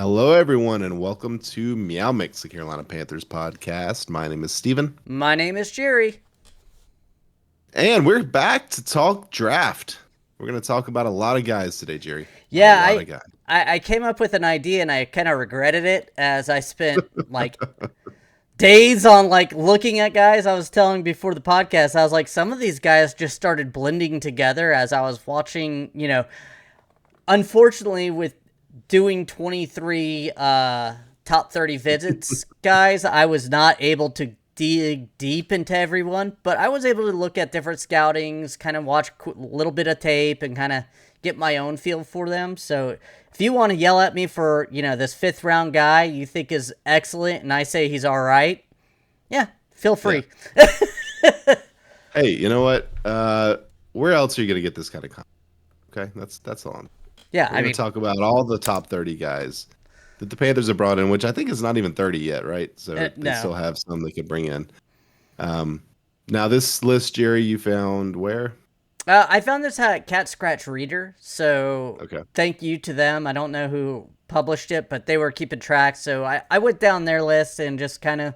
Hello, everyone, and welcome to Meow Mix, the Carolina Panthers podcast. My name is Steven, My name is Jerry. and we're back to talk draft. We're going to talk about a lot of guys today, Jerry. A Yeah, lot I of guys. I, I came up with an idea and I kind of regretted it as I spent like days on like looking at guys. I was telling before the podcast, I was like, some of these guys just started blending together as I was watching. Unfortunately, with doing 23 top 30 visits, guys, I was not able to dig deep into everyone, but I was able to look at different scoutings, kind of watch a little bit of tape, and kind of get my own feel for them. So if you want to yell at me for, this fifth round guy you think is excellent and I say he's all right, yeah, feel Yeah. free. Hey, you know what? Where else are you going to get this kind of content? Okay, that's all. Yeah, We're I going to mean, talk about all the top 30 guys that the Panthers have brought in, which I think is not even 30 yet, right? So they no. still have some they could bring in. Um, Now, this list, Jerry, you found where? I found this at Cat Scratch Reader, so Okay. thank you to them. I don't know who published it, but they were keeping track, so I went down their list and just kind of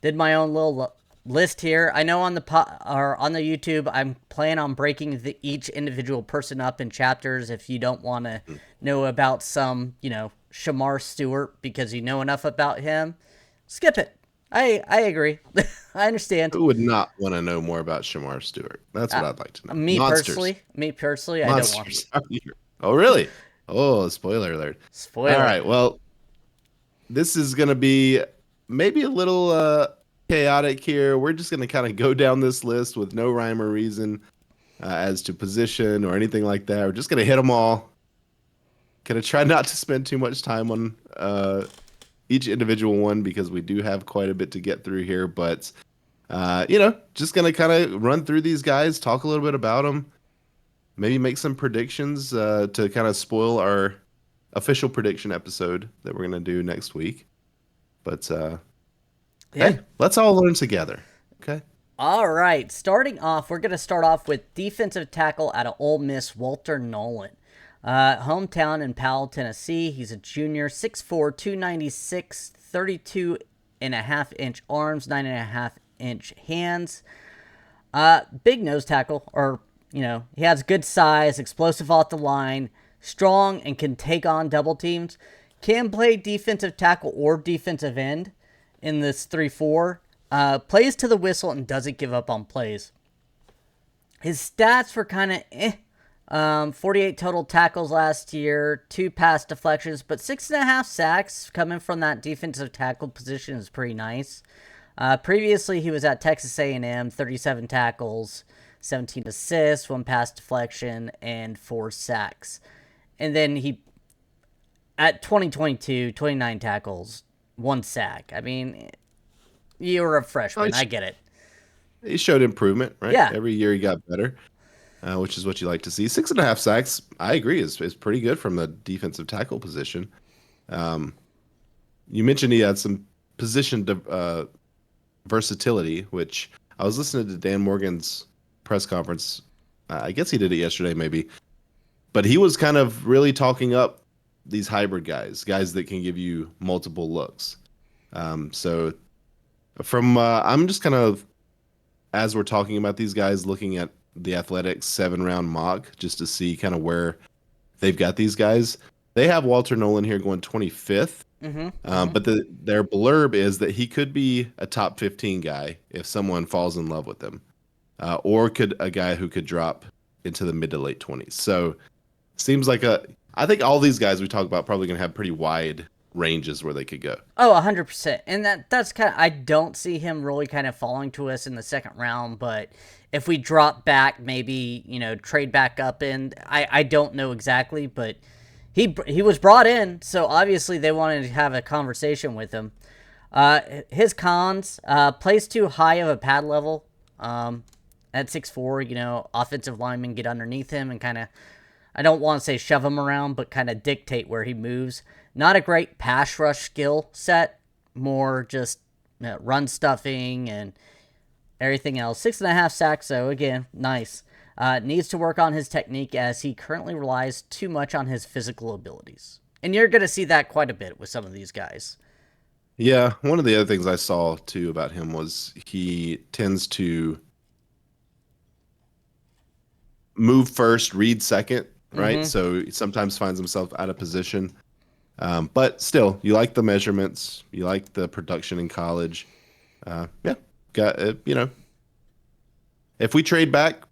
did my own little list here. I know on the or on the YouTube, I'm planning on breaking each individual person up in chapters. If you don't want to know about some, Shemar Stewart because you know enough about him, skip it. I agree. I understand. Who would not want to know more about Shemar Stewart? That's what Uh, I'd like to know. me Monsters. personally, me personally, I don't want. Monsters. Oh, really? Oh, spoiler alert. All Spoiler. right. Well, this is going to be maybe a little chaotic here. We're just going to kind of go down this list with no rhyme or reason as to position or anything like that. We're just going to hit them all. Going to try not to spend too much time on each individual one because we do have quite a bit to get through here. But just gonna kind of run through these guys, talk a little bit about them, maybe make some predictions to kind of spoil our official prediction episode that we're gonna do next week. But Yeah. hey, let's all learn together. Okay. All right. Starting off, we're going to start off with defensive tackle out of Ole Miss, Walter Nolen. Hometown in Powell, Tennessee. He's a junior, 6'4", 296, 32.5-inch arms, 9.5-inch hands. Big nose tackle, or, he has good size, explosive off the line, strong, and can take on double teams. Can play defensive tackle or defensive end in this 3-4. Plays to the whistle and doesn't give up on plays. His stats were kind of 48 total tackles last year, 2 pass deflections, but 6.5 sacks coming from that defensive tackle position is pretty nice. Previously, he was at Texas A&M, 37 tackles, 17 assists, 1 pass deflection, and 4 sacks. And then at 2022, 29 tackles, 1 sack. I mean, you're a Oh, freshman. I get it. he showed improvement, right? Yeah. Every year he got better, which is what you like to see. 6.5 sacks, I agree, is pretty good from the defensive tackle position. Um, you mentioned he had some position versatility, which I was listening to Dan Morgan's press conference. I guess he did it yesterday, maybe, but he was kind of really talking up these hybrid guys that can give you multiple looks. So from I'm just kind of as we're talking about these guys, looking at the Athletics 7 round mock just to see kind of where they've got these guys. They have Walter Nolen here going 25th. But their blurb is that he could be a top 15 guy if someone falls in love with him, or could a guy who could drop into the mid to late 20s. So seems like I think all these guys we talk about probably going to have pretty wide ranges where they could go. Oh, 100%. And that's kind of, I don't see him really kind of falling to us in the second round, but if we drop back, maybe, trade back up in, I don't know exactly, but he was brought in, so obviously they wanted to have a conversation with him. His cons, plays too high of a pad level. At 6'4", offensive linemen get underneath him and kind of, I don't want to say shove him around, but kind of dictate where he moves. Not a great pass rush skill set, more just run stuffing and everything else. 6.5 sacks, though, again, nice. Needs to work on his technique as he currently relies too much on his physical abilities. And you're going to see that quite a bit with some of these guys. Yeah, one of the other things I saw too about him was he tends to move first, read second, right? Mm-hmm. So he sometimes finds himself out of position. But still, you like the measurements, you like the production in college. Yeah, got if we trade back,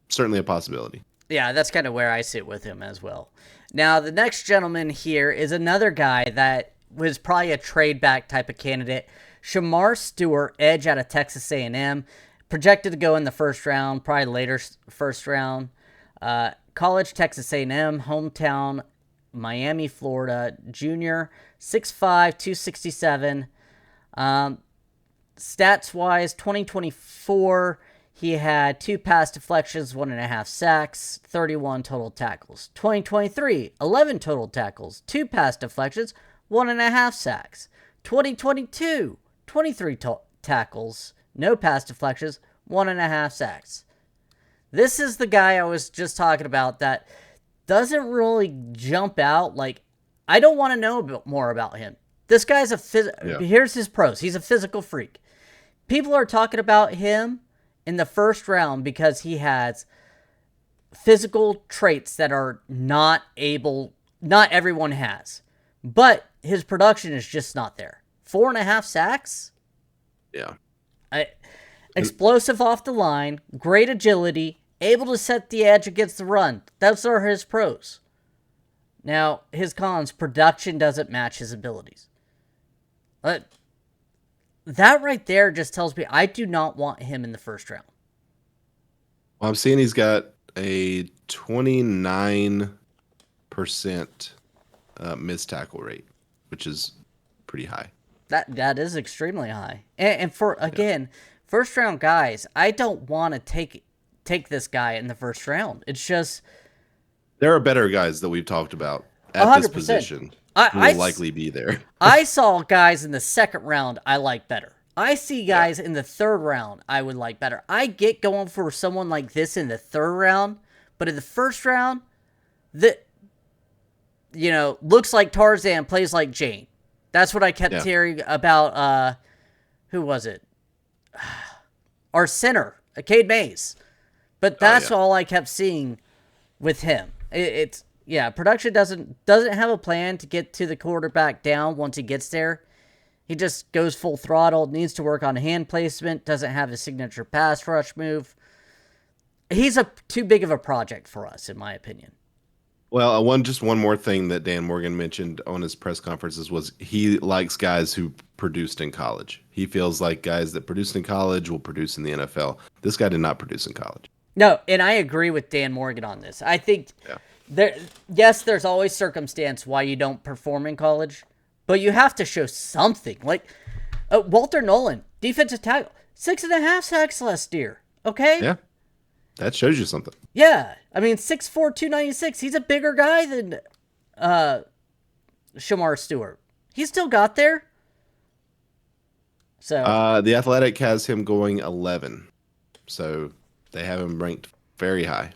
certainly a possibility. Yeah, that's kind of where I sit with him as well. Now, the next gentleman here is another guy that was probably a trade back type of candidate. Shemar Stewart, edge out of Texas A&M, projected to go in the first round, probably later first round. College, Texas A&M, hometown, Miami, Florida, junior, 6'5", 267. Stats-wise, 2024, he had 2 pass deflections, 1.5 sacks, 31 total tackles. 2023, 11 total tackles, 2 pass deflections, 1.5 sacks. 2022, 23 tackles, no pass deflections, 1.5 sacks. This is the guy I was just talking about that doesn't really jump out. Like, I don't want to know more about him. This guy's here's his pros. He's a physical freak. People are talking about him in the first round because he has physical traits that are not everyone has. But his production is just not there. 4.5 sacks? Yeah. Explosive off the line, great agility, able to set the edge against the run. Those are his pros. Now, his cons, production doesn't match his abilities. That right there just tells me I do not want him in the first round. Well, I'm seeing he's got a 29% missed tackle rate, which is pretty high. That is extremely high. And for, again, first round guys, I don't want to take this guy in the first round. It's just... There are better guys that we've talked about at 100%. this position who will likely be there. I saw guys in the second round I like better. I see guys in the third round I would like better. I get going for someone like this in the third round, but in the first round, looks like Tarzan, plays like Jane. That's what I kept hearing about, who was it? Our center, Cade Mays. But that's all I kept seeing with him. Production doesn't have a plan to get to the quarterback down once he gets there. He just goes full throttle, needs to work on hand placement, doesn't have a signature pass rush move. He's too big of a project for us, in my opinion. Well, one more thing that Dan Morgan mentioned on his press conferences was he likes guys who produced in college. He feels like guys that produced in college will produce in the NFL. This guy did not produce in college. No, and I agree with Dan Morgan on this. I think there's always circumstance why you don't perform in college, but you have to show something. Like Walter Nolen, defensive tackle, 6.5 sacks last year. Okay? Yeah. That shows you something. Yeah. I mean, 6'4", 296. He's a bigger guy than Shemar Stewart. He still got there. So The Athletic has him going 11. So they have him ranked very high.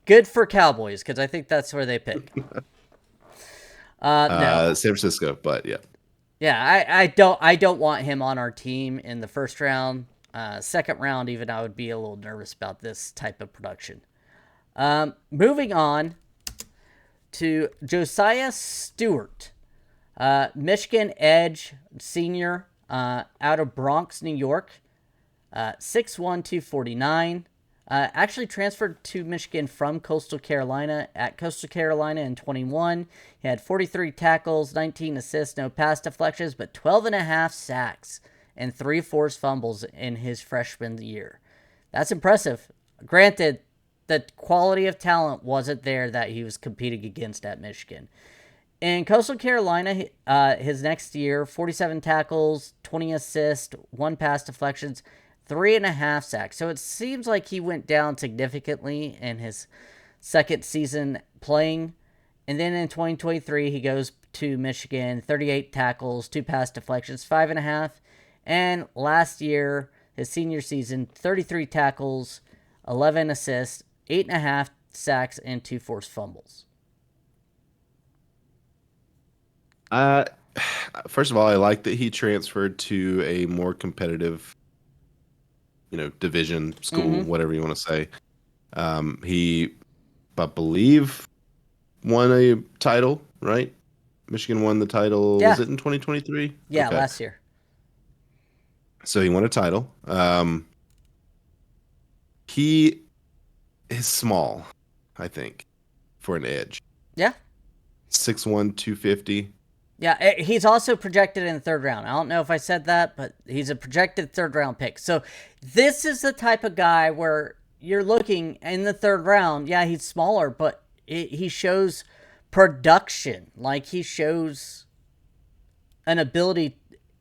Good for Cowboys, because I think that's where they pick. No. San Francisco, but yeah. Yeah, I don't want him on our team in the first round. Second round, even, I would be a little nervous about this type of production. Moving on to Josaiah Stewart, Michigan edge, senior, out of Bronx, New York, 6'1", 249. Actually transferred to Michigan from Coastal Carolina. At Coastal Carolina in 21, he had 43 tackles, 19 assists, no pass deflections, but 12.5 sacks and 3 forced fumbles in his freshman year. That's impressive. Granted, the quality of talent wasn't there that he was competing against at Michigan. In Coastal Carolina, his next year, 47 tackles, 20 assists, 1 pass deflections, 3.5 sacks. So it seems like he went down significantly in his second season playing. And then in 2023, he goes to Michigan, 38 tackles, 2 pass deflections, 5.5. And last year, his senior season, 33 tackles, 11 assists, 8.5 sacks, and 2 forced fumbles. Uh, first of all, I like that he transferred to a more competitive, division, school, Mm-hmm. whatever you want to say. He, I believe, won a title, right? Michigan won the title. Yeah, Was it in 2023? yeah, Okay. last year. So he won a title. He is small, I think, for an edge. Yeah, 6'1", 250. yeah. He's also projected in the third round. I don't know if I said that, but he's a projected third round pick. So this is the type of guy where you're looking in the third round. Yeah, he's smaller, but he shows production. Like he shows an ability.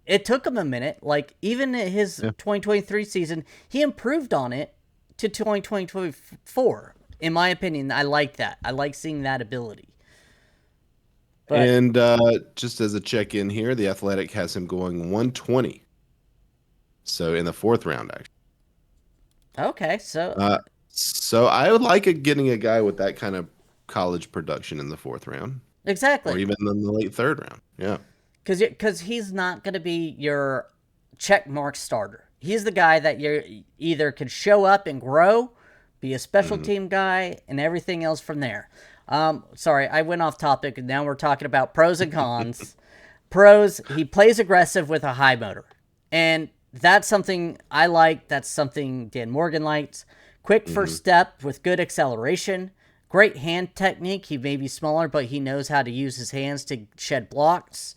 It took him a minute. Like even in his Yeah. 2023 season, he improved on it to 2024. In my opinion, I like that. I like seeing that ability. But And just as a check-in here, the Athletic has him going 120. So in the fourth round, actually. okay, so Uh, so I would like getting a guy with that kind of college production in the fourth round, or exactly, even in the late third round. Yeah. because he's not going to be your check mark starter. He's the guy that you either can show up and grow, be a special Mhm. team guy, and everything else from there. Sorry, I went off topic, and now we're talking about pros and cons. Pros, he plays aggressive with a high motor, and that's something I like. That's something Dan Morgan likes. Quick first Mhm. step with good acceleration. Great hand technique. He may be smaller, but he knows how to use his hands to shed blocks.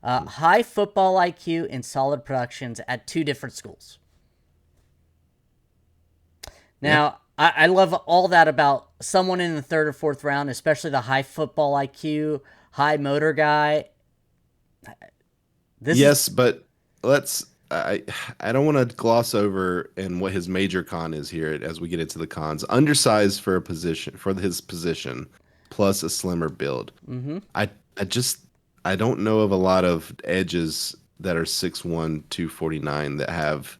High football IQ and solid productions at two different schools. Yeah. Now, I love all that about someone in the third or fourth round, especially the high football IQ, high motor guy. This is Yes, but let's. I don't want to gloss over and what his major con is here as we get into the cons. Undersized for a position for his position, plus a slimmer build. mm-hmm. I I just I don't know of a lot of edges that are 6'1", 249 that have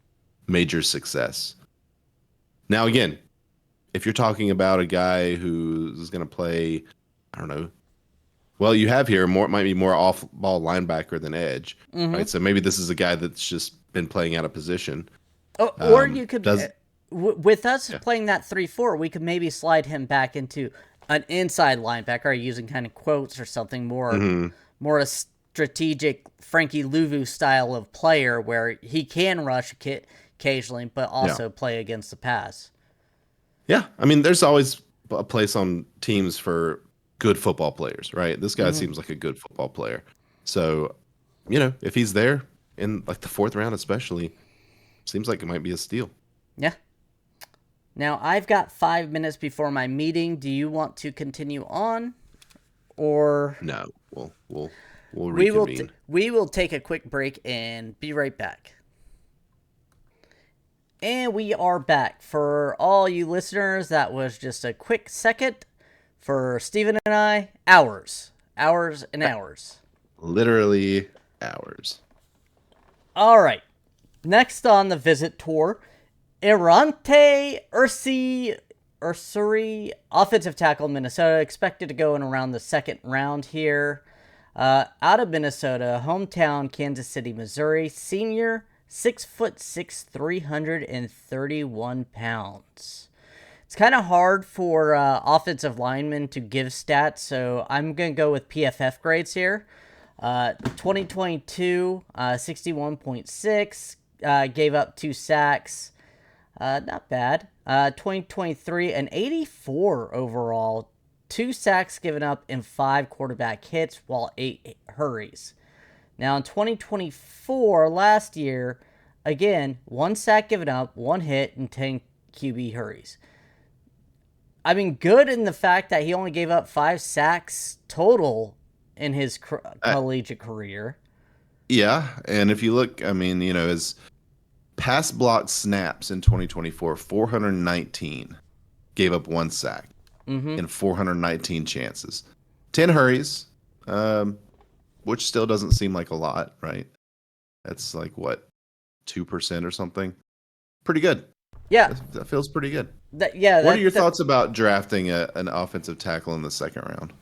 major success. Now again, if you're talking about a guy who's going to play, I don't know. Well, you have here more might be more off-ball linebacker than edge, Mm-hmm. right? So maybe this is a guy that's just been playing out of position. Or you could, Does with us Yeah. playing that 3-4, we could maybe slide him back into an inside linebacker using kind of quotes or something Hmm. more a strategic Frankie Louvu style of player where he can rush occasionally, but Yeah. also play against the pass. Yeah. I mean, there's always a place on teams for good football players, right? This guy Mm-hmm. seems like a good football player. So, if he's there in like the fourth round, especially, seems like it might be a steal. Yeah. Now I've got 5 minutes before my meeting. Do you want to continue on, or No, we'll reconvene. we will take a quick break and be right back. And we are back. For all you listeners, that was just a quick second. For Steven and I, hours. Hours and hours. Literally hours. All right. Next on the visit tour, Aireontae Ersery, offensive tackle, Minnesota, expected to go in around the second round here. Out of Minnesota, hometown, Kansas City, Missouri, senior, 6'6", 331 pounds. It's kind of hard for offensive linemen to give stats, so I'm going to go with PFF grades here. 2022, 61.6, gave up 2 sacks. Not bad. 2023, an 84 overall. 2 sacks given up in 5 quarterback hits, while 8 hurries. Now in 2024, last year, again, 1 sack given up, 1 hit, and 10 QB hurries. I mean, good in the fact that he only gave up 5 sacks total in his Uh, collegiate career. yeah, and if you look, I mean, his pass block snaps in 2024, 419, gave up 1 sack Mm-hmm. in 419 chances, 10 hurries, which still doesn't seem like a lot, right? That's like what, 2% or something. Pretty good. Yeah, That feels pretty good. yeah. What are your thoughts about drafting an offensive tackle in the second round?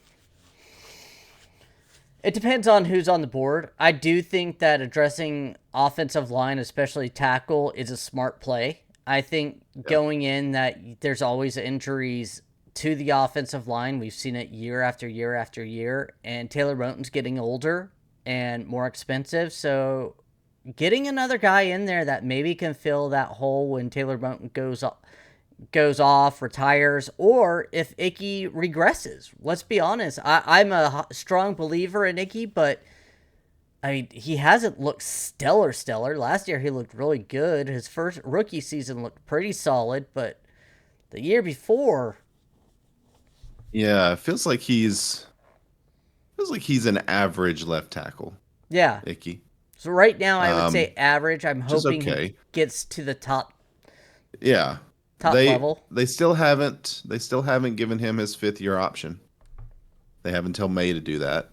It depends on who's on the board. I do think that addressing offensive line, especially tackle, is a smart play. I think Yeah. going in that there's always injuries to the offensive line. We've seen it year after year after year, and Taylor Moton's getting older and more expensive. So getting another guy in there that maybe can fill that hole when Taylor Moton goes off, retires, or if Icky regresses. Let's be honest. I'm a strong believer in Icky, but I mean, he hasn't looked stellar. Last year he looked really good. His first rookie season looked pretty solid, but the year before, Yeah, it feels like he's an average left tackle, yeah. Icky. So right now I would Um, say average. I'm which is hoping he okay. gets to the Yeah. top level. They still haven't given him his 5th year option. They have until May to do that.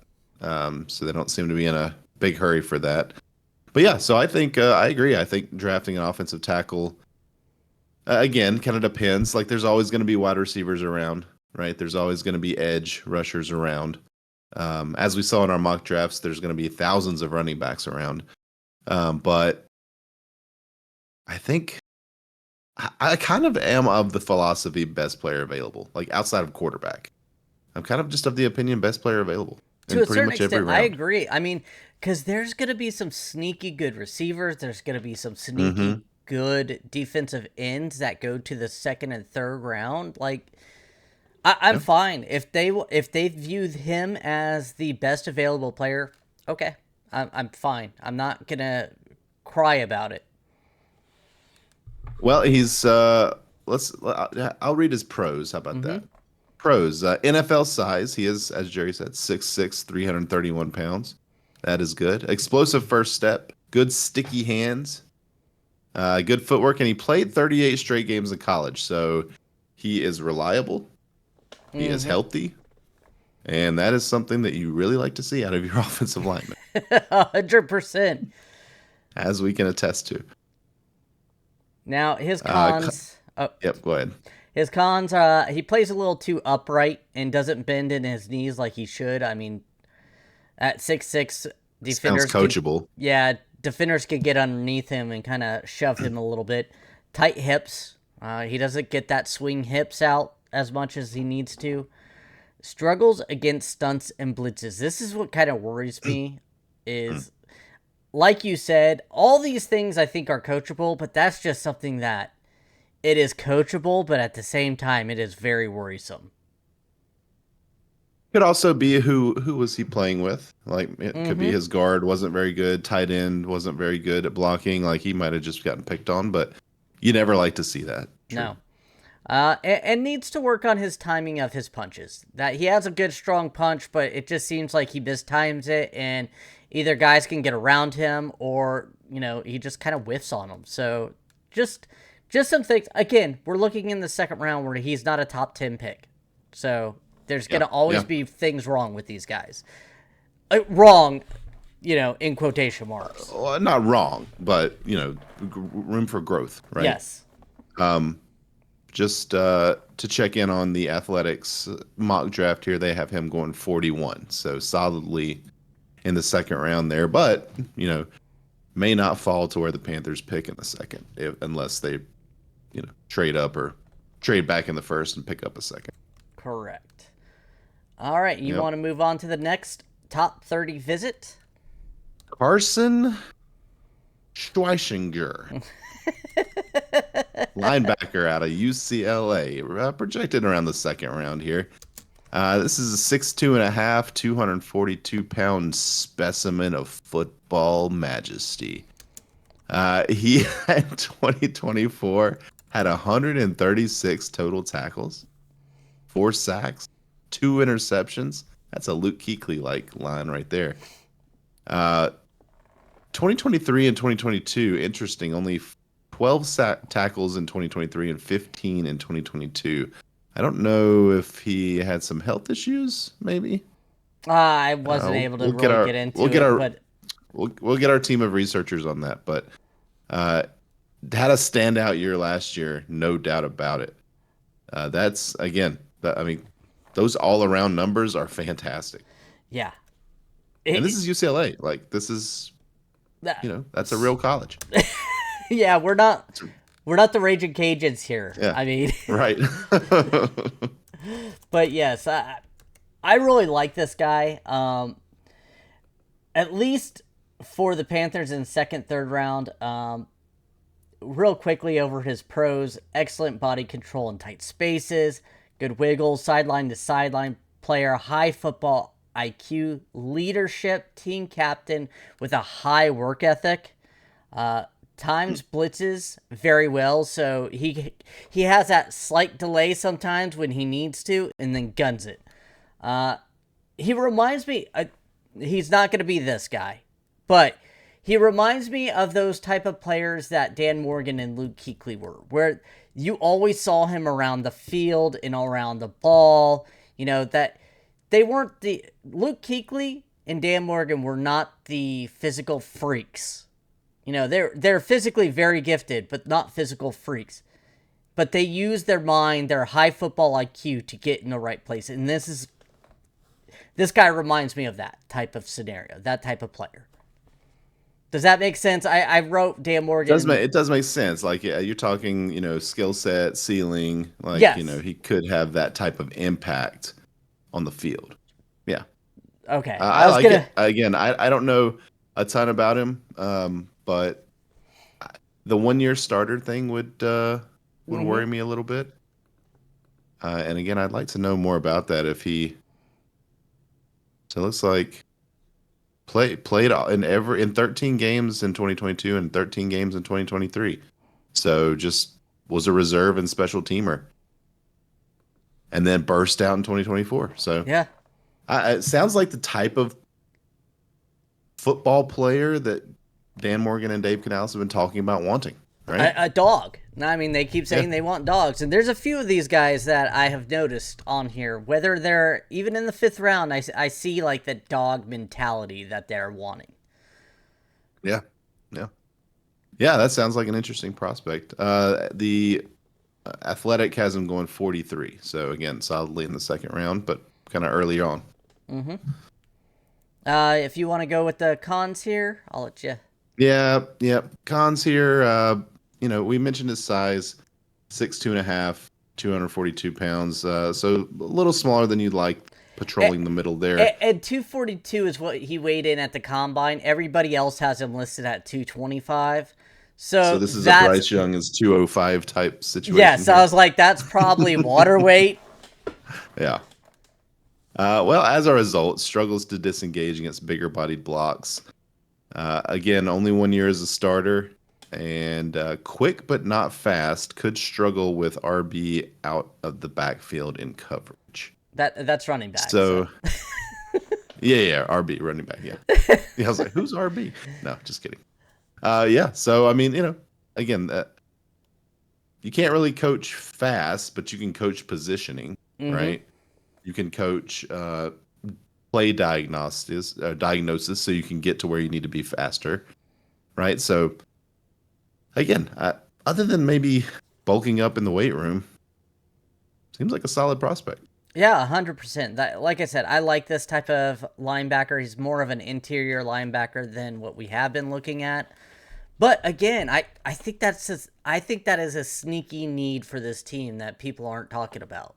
So they don't seem to be in a big hurry for that. But yeah, so I think I agree. I think drafting an offensive tackle again kind of depends. Like there's always going to be wide receivers around, right? There's always going to be edge rushers around. As we saw in our mock drafts, there's going to be thousands of running backs around. But I think I kind of am of the philosophy best player available, like outside of quarterback. I'm kind of just of the opinion best player available To in a pretty certain much every extent, I round. agree. I mean, because there's going to be some sneaky good receivers. There's going to be some Mm-hmm. sneaky good defensive ends that go to the second and third round. Like, I'm Yeah. fine if they view him as the best available player. Okay, I'm fine. I'm not gonna cry about it. Well, he's I'll read his pros. How about Mm-hmm. that? Pros, NFL size. He is, as Jerry said, 6'6", 331 pounds. That is good. Explosive first step. Good sticky hands. Good footwork, and he played 38 straight games in college. So he is reliable. He is Mm-hmm. healthy, and that is something that you really like to see out of your offensive lineman, 100%. as we can attest to. Now his Uh, c- cons. Oh, yep. Go ahead. his cons. He plays a little too upright and doesn't bend in his knees like he should. I mean, at 6'6", Sounds defenders can, coachable. yeah, defenders could get underneath him and kind of shove him a little bit. Tight hips. He doesn't get that swing hips out as much as he needs to. Struggles against stunts and blitzes. This is what kind of worries me. Is like you said, all these things I think are coachable, but that's just something that it is coachable, but at the same time, it is very worrisome. Could also be who was he playing with? Like it could be Mm-hmm. his guard wasn't very good, tight end wasn't very good at blocking. Like he might have just gotten picked on, but you never like to see that. True. No. And needs to work on his timing of his punches. That he has a good strong punch, but it just seems like he mistimes it, and either guys can get around him, or he just kind of whiffs on them. So just just some things. Again, we're looking in the second round where he's not a top 10 pick, so there's Yeah. gonna always Yeah. be things wrong with these guys. Wrong, in quotation marks. Well, not wrong, but room for growth, right? Yes, Um, just to check in on the Athletics mock draft here, they have him going 41, so solidly in the second round there, but may not fall to where the Panthers pick in the second, unless they trade up or trade back in the first and pick up a second. correct. All right, you Yep. want to move on to the next top 30 visit? Carson Schwesinger, linebacker out of UCLA, projected around the second round here. This is a 6'2.5", 242-pound specimen of football majesty. He had 2024 had 136 total tackles, 4 sacks, 2 interceptions. That's a Luke Kuechly like line right there. Uh, 2023 and 2022, interesting. Only 12 tackles in 2023 and 15 in 2022. I don't know if he had some health issues, maybe. I wasn't able to We'll get really our get we'll into get it, our but we'll get our team of researchers on that. But uh, had a standout year last year, no doubt about it. That's again, I mean, those all around numbers are fantastic. yeah. And this It, is UCLA. Like, this is, that, that's a real college. yeah, we're not the Raging Cajuns here. Yeah. I mean, Right. but yes, I really like this guy. At least for the Panthers in second, third round. Real quickly over his pros: excellent body control in tight spaces, good wiggles, sideline to sideline player, high football IQ, leadership, team captain with a high work ethic. Times blitzes very well, so he has that slight delay sometimes when he needs to, and then guns it. He reminds me. He's not going to be this guy, but he reminds me of those type of players that Dan Morgan and Luke Kuechly were, where you always saw him around the field and around the ball. That they weren't the Luke Kuechly and Dan Morgan were not the physical freaks. They're physically very gifted, but not physical freaks. But they use their mind, their high football IQ to get in the right place. And this guy reminds me of that type of scenario, that type of player. Does that make sense? I wrote Dan Morgan. It does make sense. Like, yeah, you're talking, skill set, ceiling. Like, Yes. he could have that type of impact on the field. Yeah. Okay. I like it. Again, I don't know a ton about him, but the 1-year starter thing would worry me a little bit. And again, I'd like to know more about that. So it looks like played in 13 games in 2022 and 13 games in 2023. So just was a reserve and special teamer, and then burst out in 2024. So yeah, it sounds like the type of football player that Dan Morgan and Dave Canales have been talking about wanting, right? a dog. I mean, they keep saying they want dogs, and there's a few of these guys that I have noticed on here. Whether they're even in the 5th round, I see like the dog mentality that they're wanting. Yeah. That sounds like an interesting prospect. The Athletic has him going 43, so again, solidly in the 2nd round, but kind of early on. If you want to go with the cons here, I'll let you. Yeah. Cons here. We mentioned his size, 6'2.5", 242 pounds. So a little smaller than you'd like, patrolling the middle there. And 242 is what he weighed in at the combine. Everybody else has him listed at 225. So this is a Bryce Young is 205 type situation. Yes, I was like, that's probably water weight. Yeah. Well, as a result, struggles to disengage against bigger bodied blocks. Again, only 1 year as a starter, and quick but not fast. Could struggle with RB out of the backfield in coverage. That's running back. So. Yeah, RB, running back, yeah. I was like, who's RB? No, just kidding. So, I mean, again, you can't really coach fast, but you can coach positioning, right? You can coach play diagnosis, so you can get to where you need to be faster, right? So, again, other than maybe bulking up in the weight room, seems like a solid prospect. Yeah, 100%. Like I said, I like this type of linebacker. He's more of an interior linebacker than what we have been looking at. But again, I think that is a sneaky need for this team that people aren't talking about.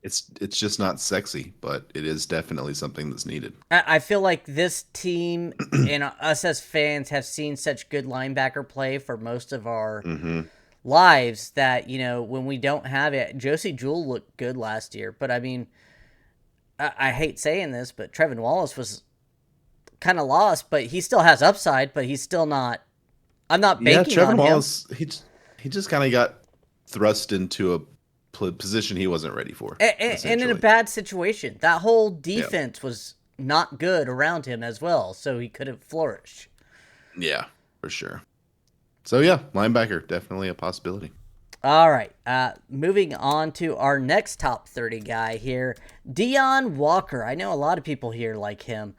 It's just not sexy, but it is definitely something that's needed. I feel like this team and us as fans have seen such good linebacker play for most of our lives that, when we don't have it, Josie Jewell looked good last year. But I mean, I hate saying this, but Trevin Wallace was kind of lost, but he still has upside, but he's still not. I'm not banking on him. Wallace, he just kind of got thrust into a position he wasn't ready for, and in a bad situation. That whole defense was not good around him as well, so he couldn't flourish. Yeah, for sure. So yeah, linebacker, definitely a possibility. All right, moving on to our next top 30 guy here, Deone Walker. I know a lot of people here like him.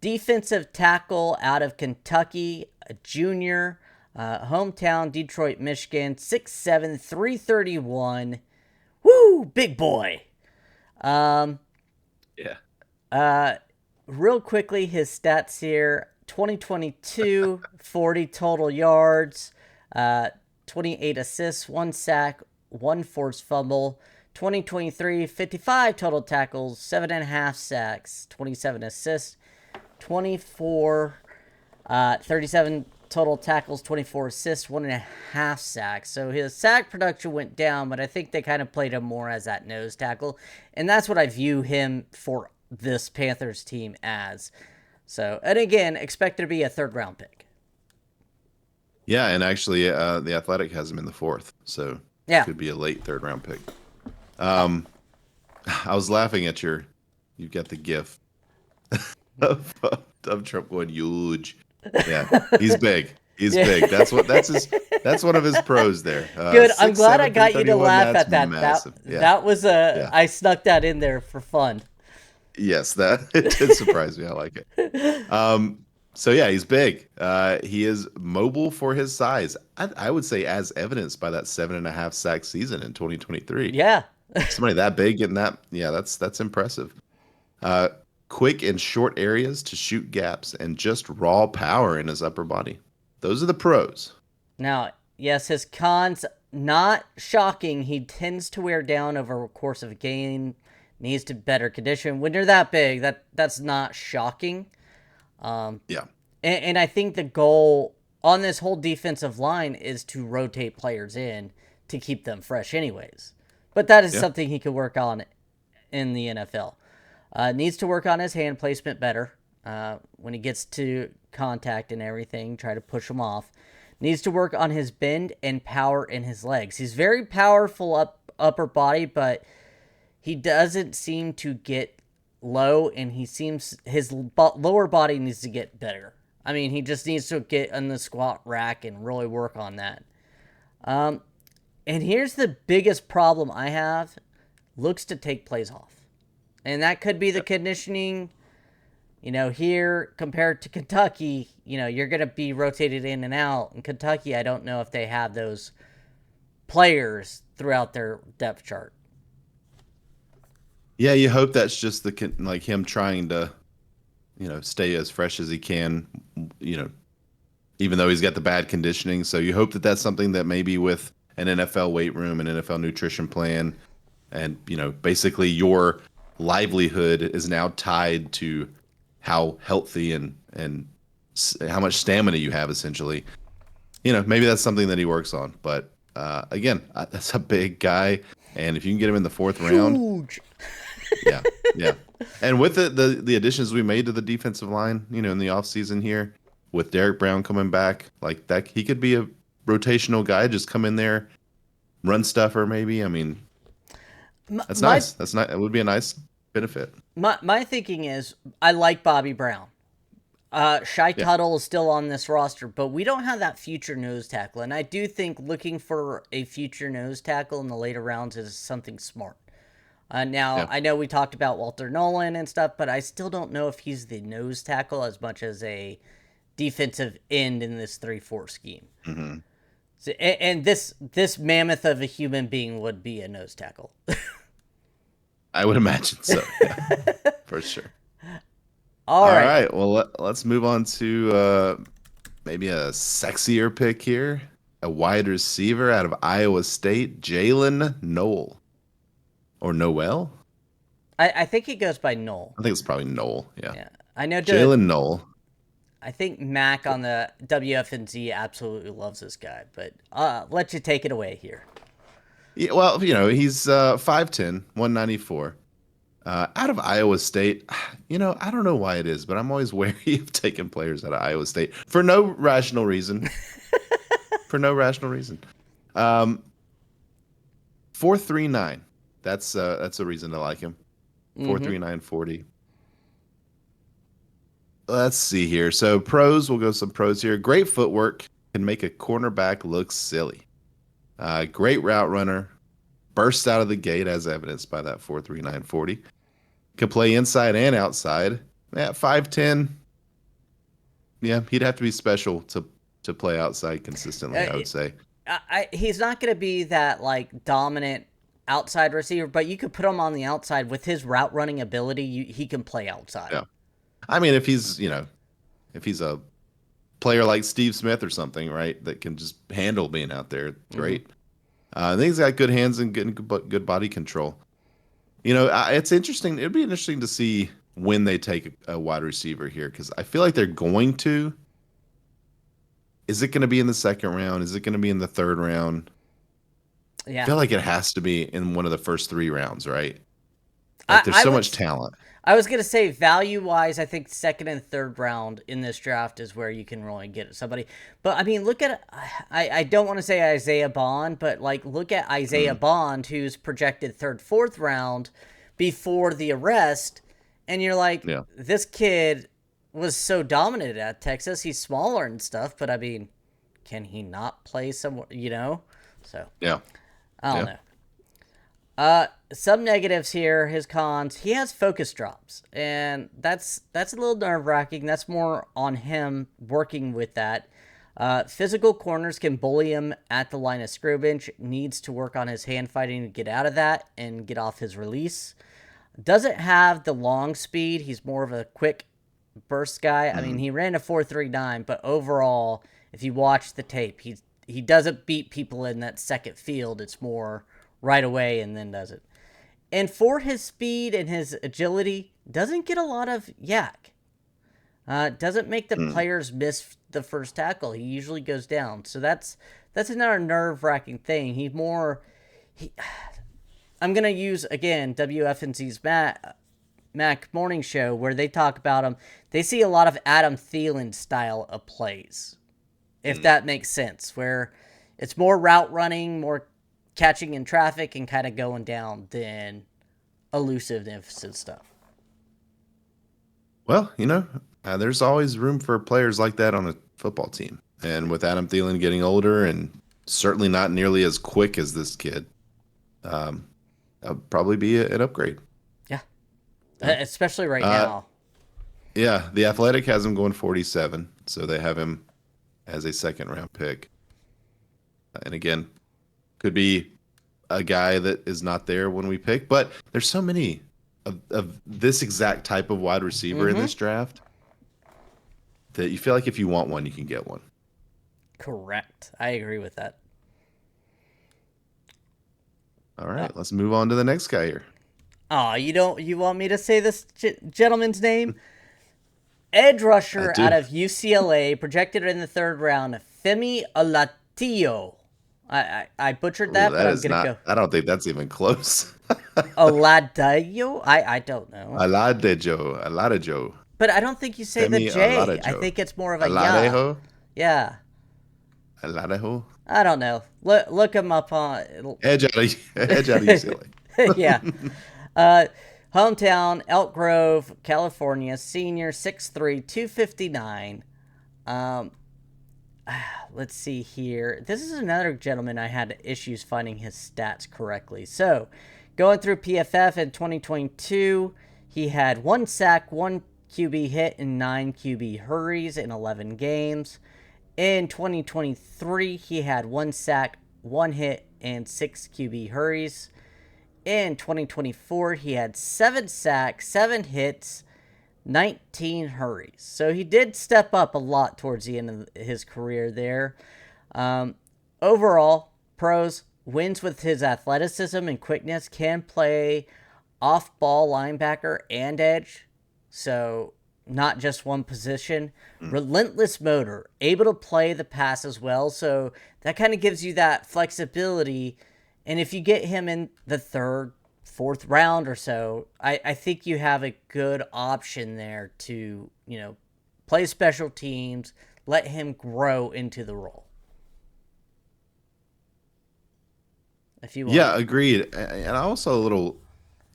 Defensive tackle out of Kentucky, a junior, hometown Detroit, Michigan, 6'7", 331. Woo, big boy. Yeah. Uh, Real quickly, his stats here: 2022, 40 total yards, uh, 28 assists, one sack, one forced fumble. 2023, 55 total tackles, 7.5 sacks, 27 assists, 24, 37 total tackles, 24 assists, 1.5 sacks. So his sack production went down, but I think they kind of played him more as that nose tackle. And that's what I view him for this Panthers team as. So, and again, expected to be a third round pick. Yeah, and actually, the Athletic has him in the fourth, so Yeah. could be a late third round pick. Uh, I was laughing at you got the GIF of Trump going huge. Yeah, he's big. He's yeah. big. That's one of his pros there. Good. I'm Six glad I seven three got you thirty to one. laugh That's at that. massive. Yeah, That was a. yeah. I snuck that in there for fun. Yes, that it did surprise me. I like it. So yeah, he's big. He is mobile for his size. I would say, as evidenced by that 7.5 sack season in 2023. Yeah. Somebody that big and that, yeah, that's impressive. Uh, Quick in short areas to shoot gaps and just raw power in his upper body. Those are the pros. Now, yes, his cons, not shocking. He tends to wear down over the course of a game, needs to better condition. When you're that big, that's not shocking. Yeah, And I think the goal on this whole defensive line is to rotate players in to keep them fresh, anyways. But that is yeah, something he could work on in the NFL. Needs to work on his hand placement better when he gets to contact and everything. Try to push him off. Needs to work on his bend and power in his legs. He's very powerful upper body, but he doesn't seem to get low, and his lower body needs to get better. I mean, he just needs to get in the squat rack and really work on that. Um, and here's the biggest problem I have: looks to take plays off. And that could be the conditioning. Here compared to Kentucky, you're going to be rotated in and out. In Kentucky, I don't know if they have those players throughout their depth chart. yeah. You hope that's just like him trying to, stay as fresh as he can. You know, even though he's got the bad conditioning. So you hope that that's something that maybe with an NFL weight room, an NFL nutrition plan, and basically your livelihood is now tied to how healthy and how much stamina you have, essentially. Maybe that's something that he works on. But again, that's a big guy, and if you can get him in the fourth round, Huge. yeah, yeah. And with the additions we made to the defensive line, in the offseason here, with Derek Brown coming back, like that, he could be a rotational guy, just come in there, run stuffer, maybe. I mean, that's My nice. That's not. It would be a nice benefit. my thinking is I like Bobby Brown. Shy Yeah, Tuttle is still on this roster, but we don't have that future nose tackle. And I do think looking for a future nose tackle in the later rounds is something smart. Now, yeah, I know we talked about Walter Nolen and stuff, but I still don't know if he's the nose tackle as much as a defensive end in this 3-4 scheme. hmm So, and this mammoth of a human being would be a nose tackle. I would imagine so. Yeah, for sure. All All right. right. Well, let's move on to maybe a sexier pick here. A wide receiver out of Iowa State, Jaylin Noel or Noel. I think he goes by Noel. I think it's probably Noel. Yeah, Yeah. I know Jaylin Noel. I think Mac on the WFNZ absolutely loves this guy, but let you take it away here. Yeah, well, he's 5'10", 194. Out of Iowa State, I don't know why it is, but I'm always wary of taking players out of Iowa State for no rational reason. For no rational reason. 4.39. That's a reason to like him. Mm-hmm. 4.39 40. Let's see here. So pros, we'll go some pros here. Great footwork, can make a cornerback look silly. Great route runner, bursts out of the gate as evidenced by that 4.39 40. Can play inside and outside. At 5'10", yeah, he'd have to be special to play outside consistently, I would say. He's not going to be that like dominant outside receiver, but you could put him on the outside with his route running ability. He can play outside. Yeah. I mean, if he's a player like Steve Smith or something, right, that can just handle being out there, great. I think he's got good hands and good body control. It's interesting. It'd be interesting to see when they take a wide receiver here because I feel like they're going to. Is it going to be in the second round? Is it going to be in the third round? Yeah. I feel like it has to be in one of the first 3 rounds, right? Like there's so much talent. I was gonna say value wise, I think second and third round in this draft is where you can really get somebody. But I mean, look at I don't want to say Isaiah Bond, but like look at Isaiah Bond, who's projected third, fourth round before the arrest, and you're like, Yeah. this kid was so dominant at Texas. He's smaller and stuff, but I mean, can he not play somewhere? So Yeah. I don't Yeah. know. Some negatives here. His cons. He has focus drops, and that's a little nerve wracking. That's more on him working with that. Physical corners can bully him at the line of scrimmage. Needs to work on his hand fighting to get out of that and get off his release. Doesn't have the long speed. He's more of a quick burst guy. I mean, he ran a 4.39, but overall, if you watch the tape, he doesn't beat people in that second field. It's more right away and then does it. And for his speed and his agility, doesn't get a lot of yak. Doesn't make the players miss the first tackle. He usually goes down. So that's another nerve-wracking thing. I'm going to use, again, WFNC's Mac Morning Show, where they talk about him. They see a lot of Adam Thielen style of plays, if that makes sense, where it's more route running, more catching in traffic and kind of going down than elusiveness and stuff. Well, there's always room for players like that on a football team. And with Adam Thielen getting older and certainly not nearly as quick as this kid, that'll probably be an upgrade. Yeah. Especially right now. Yeah, The Athletic has him going 47, so they have him as a second-round pick. And again, could be a guy that is not there when we pick, but there's so many of this exact type of wide receiver in this draft that you feel like if you want one, you can get one. Correct. I agree with that. All right, let's move on to the next guy here. Oh, you want me to say this gentleman's name? Edge rusher out of UCLA, projected in the third round, Femi Oladejo. I butchered that, but I'm going to go. I don't think that's even close. Oladejo? I don't know. Oladejo. But I don't think you say Femi the J. Oladejo. I think it's more of a Oladejo? Yeah. Oladejo? I don't know. Look him up on... Edge out of UCLA. Yeah. Hometown, Elk Grove, California. Senior, 6'3", 259. Let's see here. This is another gentleman I had issues finding his stats correctly. So, going through PFF in 2022, he had 1 sack, 1 QB hit, and 9 QB hurries in 11 games. In 2023, he had 1 sack, 1 hit, and 6 QB hurries. In 2024, he had 7 sacks, 7 hits, 19 hurries. So he did step up a lot towards the end of his career there. Overall, pros, wins with his athleticism and quickness, can play off-ball linebacker and edge. So not just one position. Relentless motor, able to play the pass as well. So that kind of gives you that flexibility. And if you get him in the third, fourth round or so, I think you have a good option there to, play special teams, let him grow into the role. If you want. Yeah, agreed. And also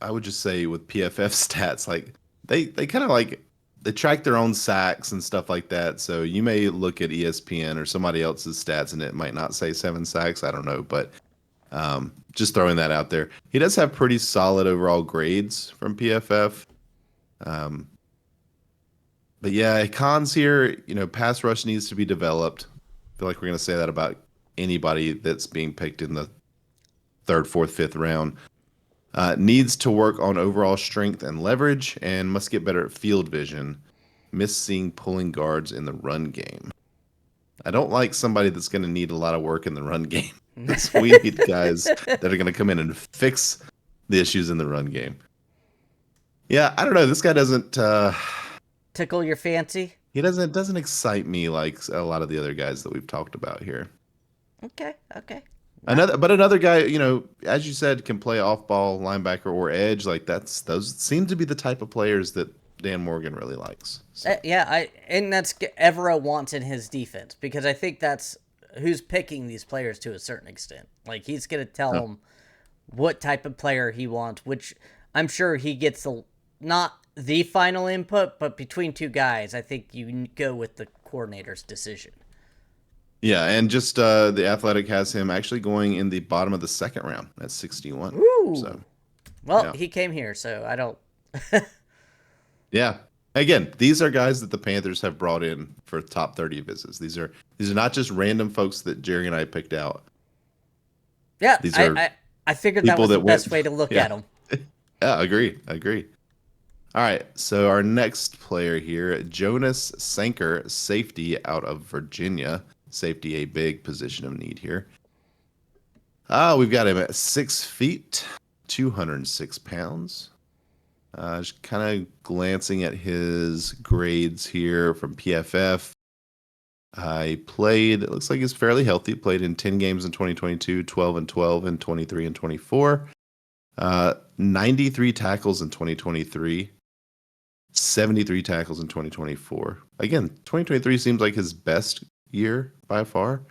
I would just say with PFF stats, like they kind of like they track their own sacks and stuff like that. So you may look at ESPN or somebody else's stats and it might not say 7 sacks. I don't know, but just throwing that out there. He does have pretty solid overall grades from PFF. But yeah, cons here, pass rush needs to be developed. I feel like we're going to say that about anybody that's being picked in the third, fourth, fifth round. Needs to work on overall strength and leverage, and must get better at field vision. Miss seeing pulling guards in the run game. I don't like somebody that's going to need a lot of work in the run game. We need guys that are going to come in and fix the issues in the run game. Yeah, I don't know. This guy doesn't tickle your fancy. He doesn't excite me like a lot of the other guys that we've talked about here. Okay. Another guy, as you said, can play off-ball linebacker or edge. Like those seem to be the type of players that Dan Morgan really likes. So. And that's Evero wants in his defense, because I think that's who's picking these players to a certain extent. Like, he's going to tell him what type of player he wants, which I'm sure he gets not the final input, but between two guys, I think you go with the coordinator's decision. Yeah, and just the Athletic has him actually going in the bottom of the second round at 61. Ooh. So, he came here, so I don't. Yeah. Again, these are guys that the Panthers have brought in for top 30 visits. These are not just random folks that Jerry and I picked out. Yeah, I figured that was the best way to look at them. Yeah, agree. All right, so our next player here, Jonas Sanker, safety out of Virginia. Safety, a big position of need here. We've got him at 6 feet, 206 pounds. Just kind of glancing at his grades here from PFF. He played, it looks like he's fairly healthy. Played in 10 games in 2022, 12 and 12, and 23 and 24. 93 tackles in 2023. 73 tackles in 2024. Again, 2023 seems like his best year by far.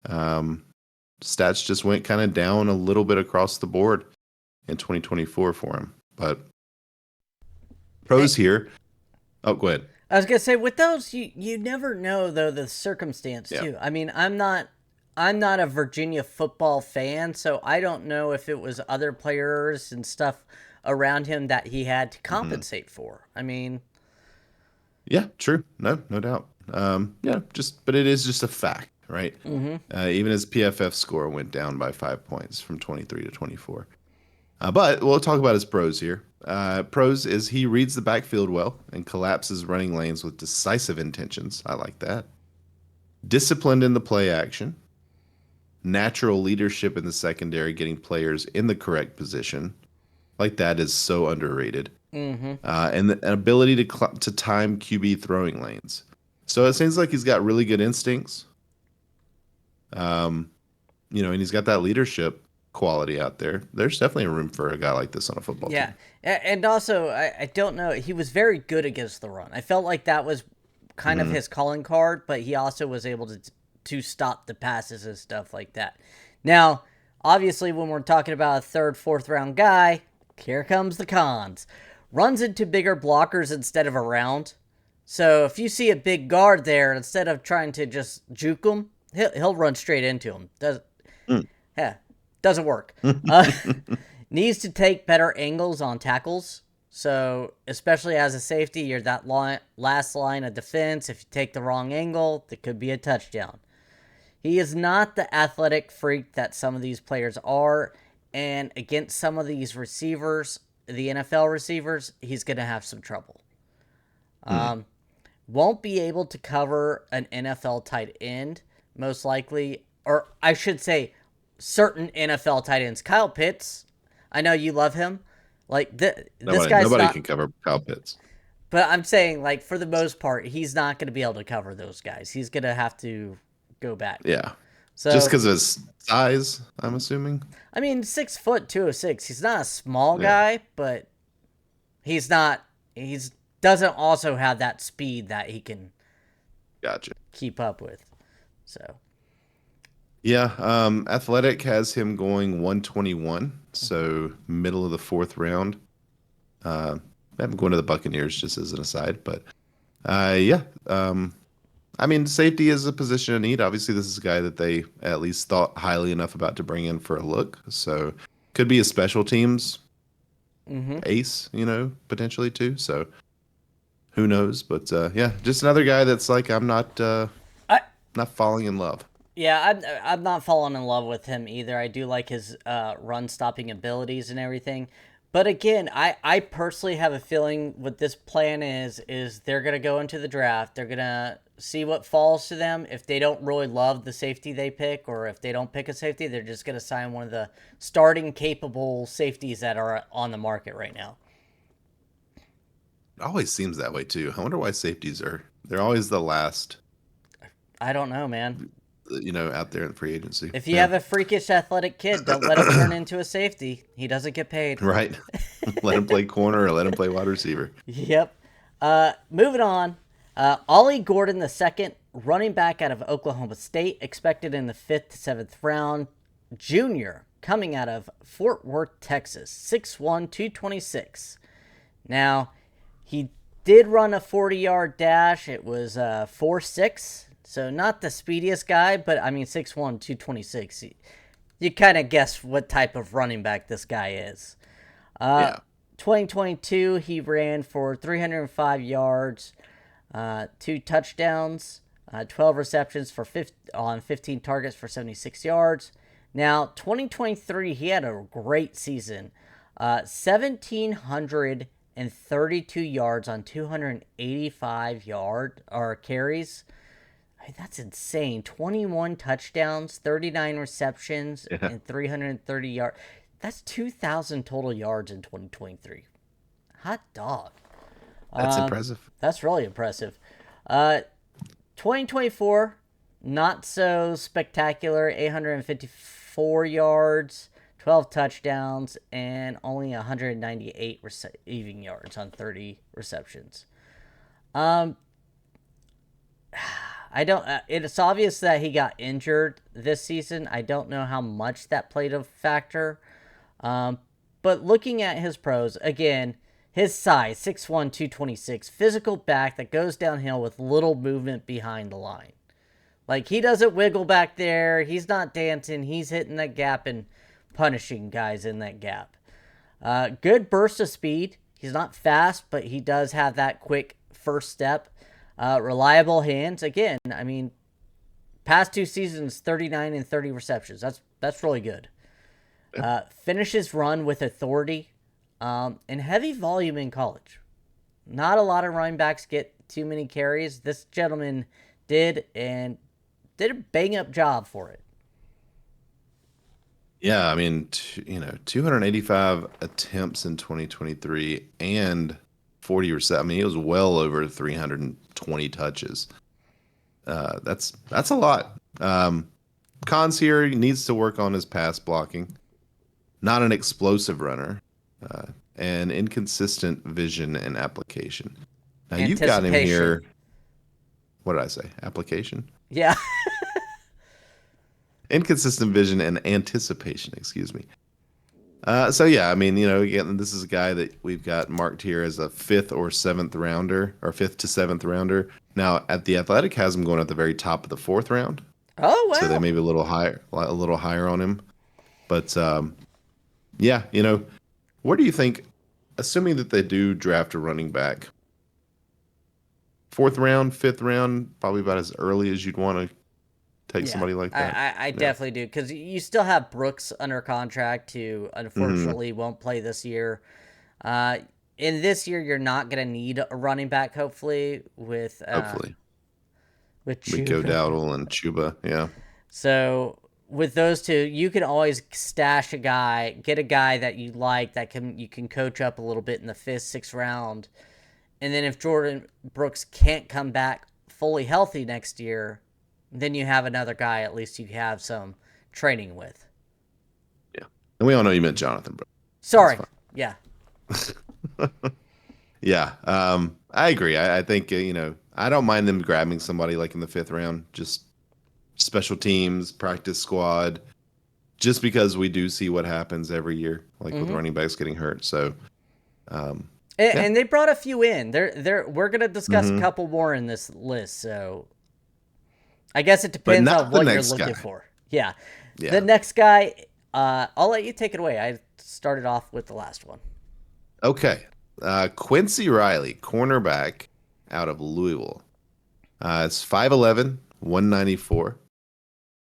Stats just went kind of down a little bit across the board in 2024 for him. But pros here. Oh, go ahead. I was gonna say, with those, you never know though the circumstance too. I mean, I'm not a Virginia football fan, so I don't know if it was other players and stuff around him that he had to compensate for. I mean, yeah, true. No doubt. But it is just a fact, right? Even his PFF score went down by 5 points from 23 to 24. But we'll talk about his pros here. Pros is he reads the backfield well and collapses running lanes with decisive intentions. I like that. Disciplined in the play action. Natural leadership in the secondary, getting players in the correct position. Like, that is so underrated. And an ability to time QB throwing lanes. So it seems like he's got really good instincts. And he's got that leadership quality out there. There's definitely room for a guy like this on a football team. Yeah, and also, I don't know, he was very good against the run. I felt like that was kind of his calling card, but he also was able to stop the passes and stuff like that. Now, obviously, when we're talking about a third, fourth round guy, here comes the cons. Runs into bigger blockers instead of around. So if you see a big guard there, instead of trying to just juke him, he'll run straight into him. Doesn't work. Needs to take better angles on tackles. So especially as a safety, you're that last line of defense. If you take the wrong angle, it could be a touchdown. He is not the athletic freak that some of these players are. And against some of these receivers, the NFL receivers, he's going to have some trouble. Won't be able to cover an NFL tight end, most likely. Or I should say, certain NFL tight ends. Kyle Pitts, I know you love him. Like, this guy's nobody can cover Kyle Pitts. But I'm saying, like, for the most part, he's not going to be able to cover those guys. He's going to have to go back. Yeah. So, just because of his size, I'm assuming. I mean, 6 foot 206. He's not a small guy, but he doesn't also have that speed that he can keep up with. So yeah, Athletic has him going 121, so middle of the fourth round. I haven't gone to the Buccaneers, just as an aside, but I mean, safety is a position of need. Obviously, this is a guy that they at least thought highly enough about to bring in for a look. So could be a special teams ace, potentially too. So who knows? But just another guy that's like, I'm not falling in love. I'm not falling in love with him either. I do like his run stopping abilities and everything. But again, I personally have a feeling what this plan is they're gonna go into the draft. They're gonna see what falls to them. If they don't really love the safety they pick, or if they don't pick a safety, they're just gonna sign one of the starting capable safeties that are on the market right now. It always seems that way too. I wonder why safeties they're always the last, I don't know, man. out there in free agency. If you have a freakish athletic kid, don't let him turn into a safety. He doesn't get paid. Right. Let him play corner or let him play wide receiver. Yep. Moving on. Ollie Gordon II, running back out of Oklahoma State, expected in the 5th to 7th round. Junior, coming out of Fort Worth, Texas, 6'1", 226. Now, he did run a 40-yard dash. It was 4.6, so not the speediest guy, but I mean 6'1", 226. You kind of guess what type of running back this guy is. 2022, he ran for 305 yards, 2 touchdowns, 12 receptions on 15 targets for 76 yards. Now, 2023, he had a great season. 1,732 yards on 285 carries. I mean, that's insane. 21 touchdowns, 39 receptions, and 330 yards. That's 2,000 total yards in 2023. Hot dog. That's impressive. That's really impressive. 2024, not so spectacular. 854 yards, 12 touchdowns, and only 198 receiving yards on 30 receptions. It's obvious that he got injured this season. I don't know how much that played a factor. But looking at his pros, again, his size, 6'1", 226, physical back that goes downhill with little movement behind the line. Like, he doesn't wiggle back there. He's not dancing. He's hitting that gap and punishing guys in that gap. Good burst of speed. He's not fast, but he does have that quick first step. Reliable hands. Again, I mean, past 2 seasons, 39 and 30 receptions. That's really good. Finishes run with authority, and heavy volume in college. Not a lot of running backs get too many carries. This gentleman did, and did a bang-up job for it. Yeah, I mean, 285 attempts in 2023 and 40 receptions. I mean, he was well over 320 touches. That's a lot. Cons here, he needs to work on his pass blocking. Not an explosive runner, and inconsistent vision and application. Now, you've got him here. What did I say? Application? Yeah. Inconsistent vision and anticipation, excuse me. So, yeah, I mean, again, this is a guy that we've got marked here as a 5th or 7th rounder, or 5th to 7th rounder. Now, at The Athletic has him going at the very top of the 4th round. Oh, wow. So they may be a little higher on him. But, yeah, where do you think, assuming that they do draft a running back, 4th round, 5th round, probably about as early as you'd want to take somebody like that? I definitely do, because you still have Brooks under contract, who unfortunately won't play this year. In this year, you're not going to need a running back, hopefully, with Hopefully. With Rico Dowdle and Chuba, yeah. So with those two, you can always stash a guy, get a guy that you like that you can coach up a little bit in the 5th, 6th round. And then if Jordan Brooks can't come back fully healthy next year, then you have another guy at least you have some training with. Yeah. And we all know you meant Jonathan Brooks. Sorry. Yeah. Yeah. I agree. I think, I don't mind them grabbing somebody like in the 5th round, just special teams, practice squad, just because we do see what happens every year, like with running backs getting hurt. So, and they brought a few in. We're going to discuss a couple more in this list. So I guess it depends on what you're looking for. Yeah. The next guy, I'll let you take it away. I started off with the last one. Okay. Quincy Riley, cornerback out of Louisville. It's 5'11", 194.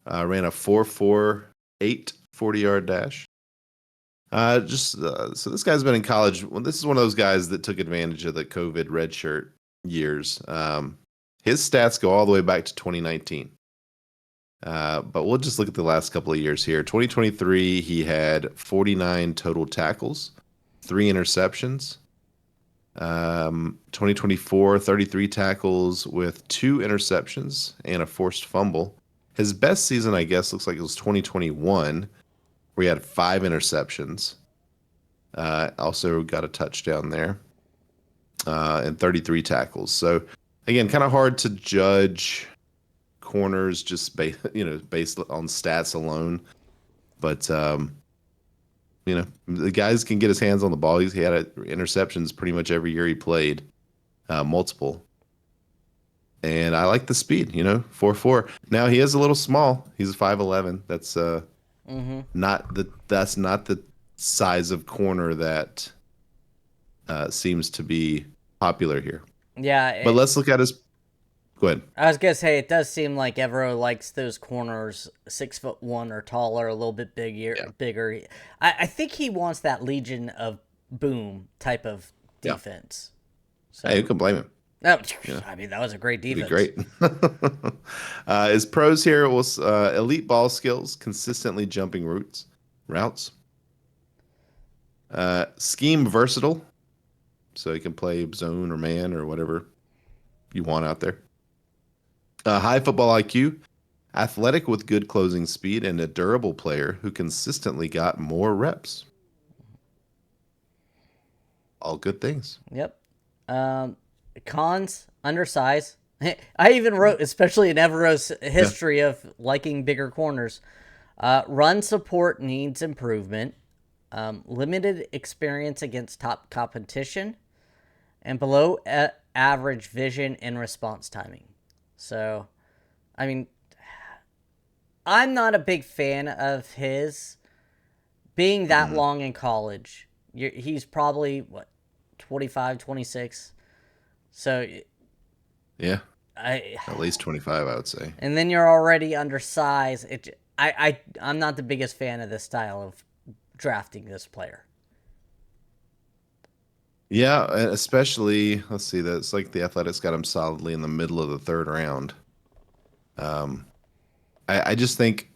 Ran a 4.48 40-yard dash. So this guy's been in college. Well, this is one of those guys that took advantage of the COVID redshirt years. His stats go all the way back to 2019. But we'll just look at the last couple of years here. 2023, he had 49 total tackles, 3 interceptions. 2024, 33 tackles with 2 interceptions and a forced fumble. His best season, I guess, looks like it was 2021, where he had 5 interceptions. Also got a touchdown there, and 33 tackles. So again, kind of hard to judge corners just based on stats alone. But the guys can get his hands on the ball. He had interceptions pretty much every year he played, multiple. And I like the speed, 4.4. Now he is a little small. He's 5'11". That's not the size of corner that seems to be popular here. Yeah. But let's look at his. Go ahead. I was gonna say it does seem like Evero likes those corners 6'1" or taller, a little bit bigger. I think he wants that Legion of Boom type of defense. So, hey, who can blame him? No, I mean that was a great defense. It'd be great. His pros here was elite ball skills, consistently jumping routes. Scheme versatile, so he can play zone or man or whatever you want out there. High football IQ, athletic with good closing speed, and a durable player who consistently got more reps. All good things. Yep. Cons, undersize. I even wrote, especially in Evero's history of liking bigger corners, run support needs improvement, limited experience against top competition, and below average vision and response timing. So, I mean, I'm not a big fan of his being that long in college. He's probably, 25, 26. So, yeah, at least 25, I would say. And then you're already undersized. I'm not the biggest fan of this style of drafting this player. Yeah, especially, let's see, that's like the Athletics got him solidly in the middle of the 3rd round. I just think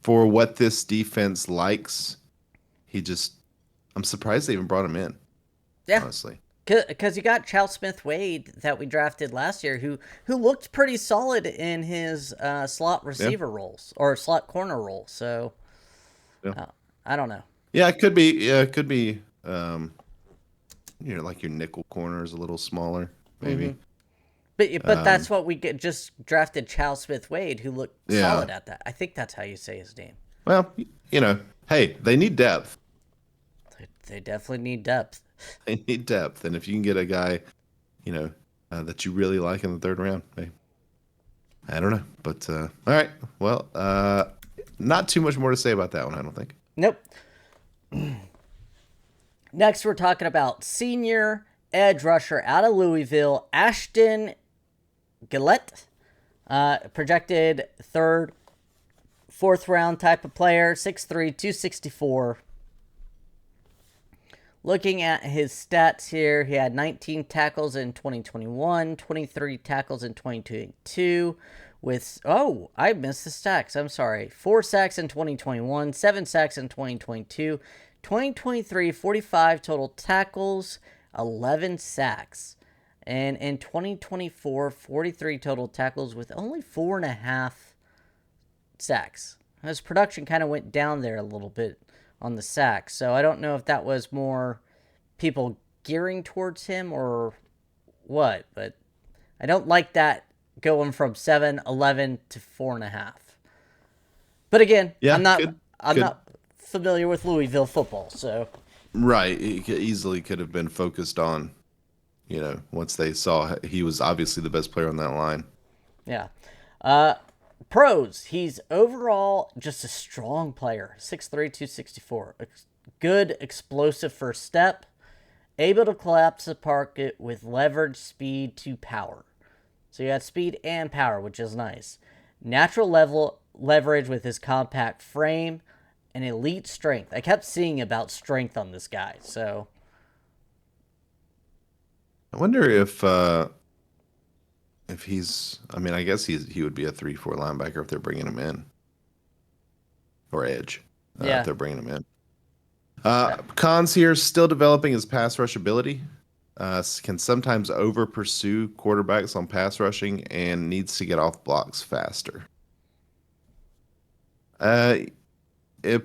for what this defense likes, I'm surprised they even brought him in. Yeah. Honestly. Because you got Charles Smith-Wade that we drafted last year who looked pretty solid in his slot receiver roles or slot corner role. So, I don't know. Yeah, it could be. Yeah, it could be. Like your nickel corner is a little smaller, maybe. Mm-hmm. But that's what we just drafted Charles Smith-Wade, who looked solid at that. I think that's how you say his name. Well, hey, they need depth. They definitely need depth. They need depth, and if you can get a guy, that you really like in the 3rd round, hey, I don't know, but all right. Well, not too much more to say about that one, I don't think. Nope. Next, we're talking about senior edge rusher out of Louisville, Ashton Gillotte, projected 3rd, 4th round type of player, 6'3", 264. Looking at his stats here, he had 19 tackles in 2021, 23 tackles in 2022, with, I missed the sacks, I'm sorry, 4 sacks in 2021, 7 sacks in 2022, 2023, 45 total tackles, 11 sacks, and in 2024, 43 total tackles with only 4.5 sacks. His production kind of went down there a little bit on the sacks, so I don't know if that was more people gearing towards him or what, but I don't like that going from 7, 11 to 4.5. But again, I'm not familiar with Louisville football, so right, he easily could have been focused on, once they saw he was obviously the best player on that line. Yeah. Pros, he's overall just a strong player, 6'3", 264. Good explosive first step, able to collapse the pocket with leverage, speed to power. So you have speed and power, which is nice. Natural leverage with his compact frame and elite strength. I kept seeing about strength on this guy, so I wonder if he's. I mean, I guess he would be a 3-4 linebacker if they're bringing him in, or edge. If yeah. they're bringing him in. Cons here, still developing his pass rush ability. Can sometimes over pursue quarterbacks on pass rushing and needs to get off blocks faster. If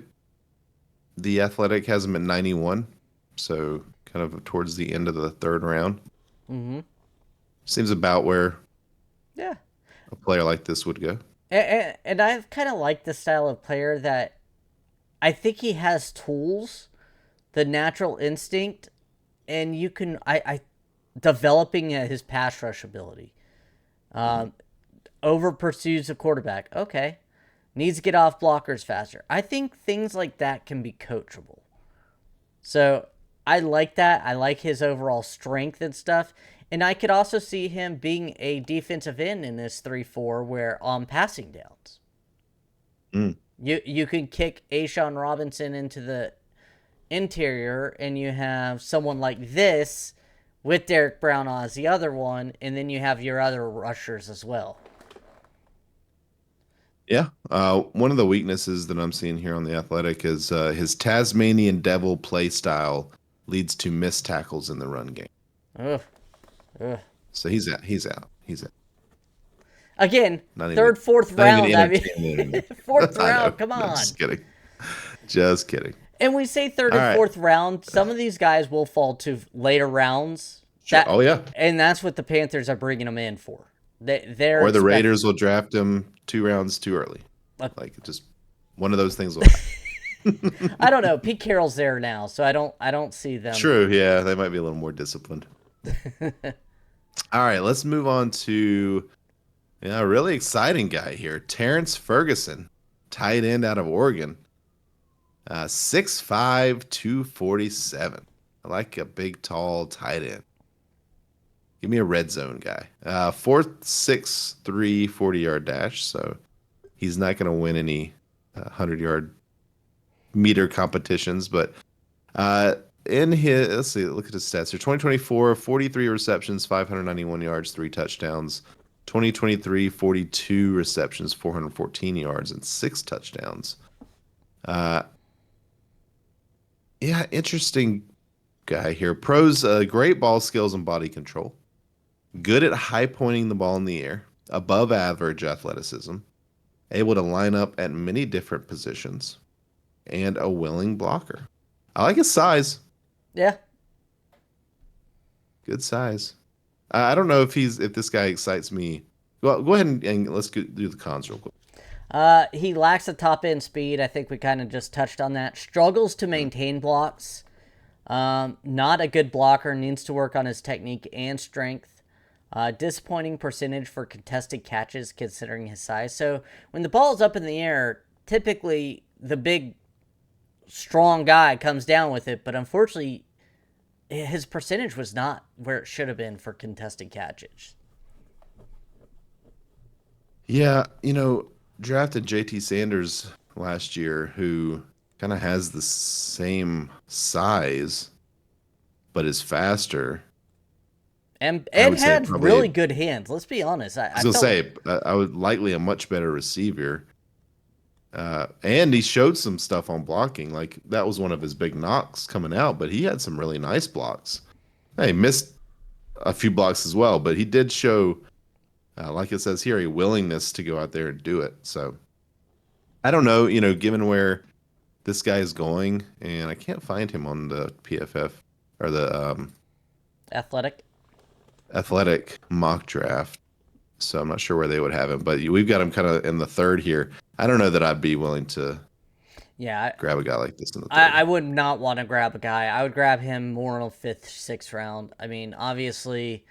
the Athletic has him at 91, so kind of towards the end of the third round. Mm-hmm. Seems about where Yeah. a player like this would go. And I've kind of liked the style of player that I think he has tools, the natural instinct, and you can I developing his pass rush ability. Over pursues a quarterback. Okay. Needs to get off blockers faster. I think things like that can be coachable. So I like that. I like his overall strength and stuff. And I could also see him being a defensive end in this 3-4 where on passing downs. Mm. You can kick Ashawn Robinson into the interior and you have someone like this with Derek Brown as the other one, and then you have your other rushers as well. Yeah. One of the weaknesses that I'm seeing here on the Athletic is his Tasmanian Devil play style leads to missed tackles in the run game. Ugh. Ugh. So he's out. He's out. He's out. Again, Not third, even, fourth not round. even I mean, entertaining. fourth I know. round. Come No, on. just kidding. Just kidding. And we say third All and right. fourth round. Some of these guys will fall to later rounds. Sure. Oh yeah. And that's what the Panthers are bringing them in for. They're Or the expecting- Raiders will draft him 2 rounds too early. Like just one of those things will happen. I don't know. Pete Carroll's there now, so I don't see them. True. Yeah, they might be a little more disciplined. All right, let's move on to a really exciting guy here, Terrence Ferguson, tight end out of Oregon. 6'5", 247. I like a big, tall tight end. Give me a red zone guy. 4.63 40-yard dash, so he's not going to win any 100-yard meter competitions, but in his, let's see, look at his stats here. 2024, 43 receptions, 591 yards, 3 touchdowns. 2023, 42 receptions, 414 yards, and 6 touchdowns. Yeah, interesting guy here. Pros, great ball skills and body control. Good at high pointing the ball in the air. Above average athleticism. Able to line up at many different positions. And a willing blocker. I like his size. Yeah. Good size. I don't know if this guy excites me. Well, go ahead and let's do the cons real quick. He lacks the top end speed. I think we kind of just touched on that. Struggles to maintain blocks. Not a good blocker. Needs to work on his technique and strength. Disappointing percentage for contested catches considering his size. So when the ball's up in the air, typically the big, strong guy comes down with it. But unfortunately, his percentage was not where it should have been for contested catches. Yeah, drafted JT Sanders last year, who kind of has the same size, but is faster. And would say had probably- really good hands. Let's be honest. I was going to say, I would likely a much better receiver. And he showed some stuff on blocking. Like, that was one of his big knocks coming out, but he had some really nice blocks. He missed a few blocks as well, but he did show, like it says here, a willingness to go out there and do it. So, I don't know, given where this guy is going, and I can't find him on the PFF or the athletic mock draft. So I'm not sure where they would have him, but we've got him kind of in the third here. I don't know that I'd be willing to grab a guy like this in the third. I would not want to grab a guy. I would grab him more in the 5th, 6th round. I mean, obviously,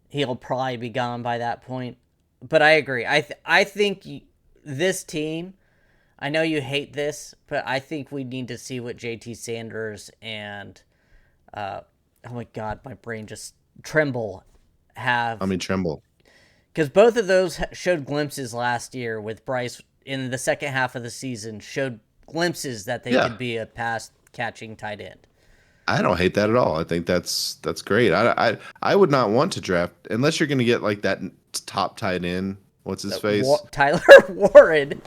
he'll probably be gone by that point. But I agree. I think this team, I know you hate this, but I think we need to see what JT Sanders and, oh my God, my brain just Trimble have. Tremble. Because both of those showed glimpses last year with Bryce in the second half of the season showed glimpses that they Yeah. could be a pass catching tight end. I don't hate that at all. I think that's great. I would not want to draft unless you're going to get like that top tight end. What's his face? Tyler Warren.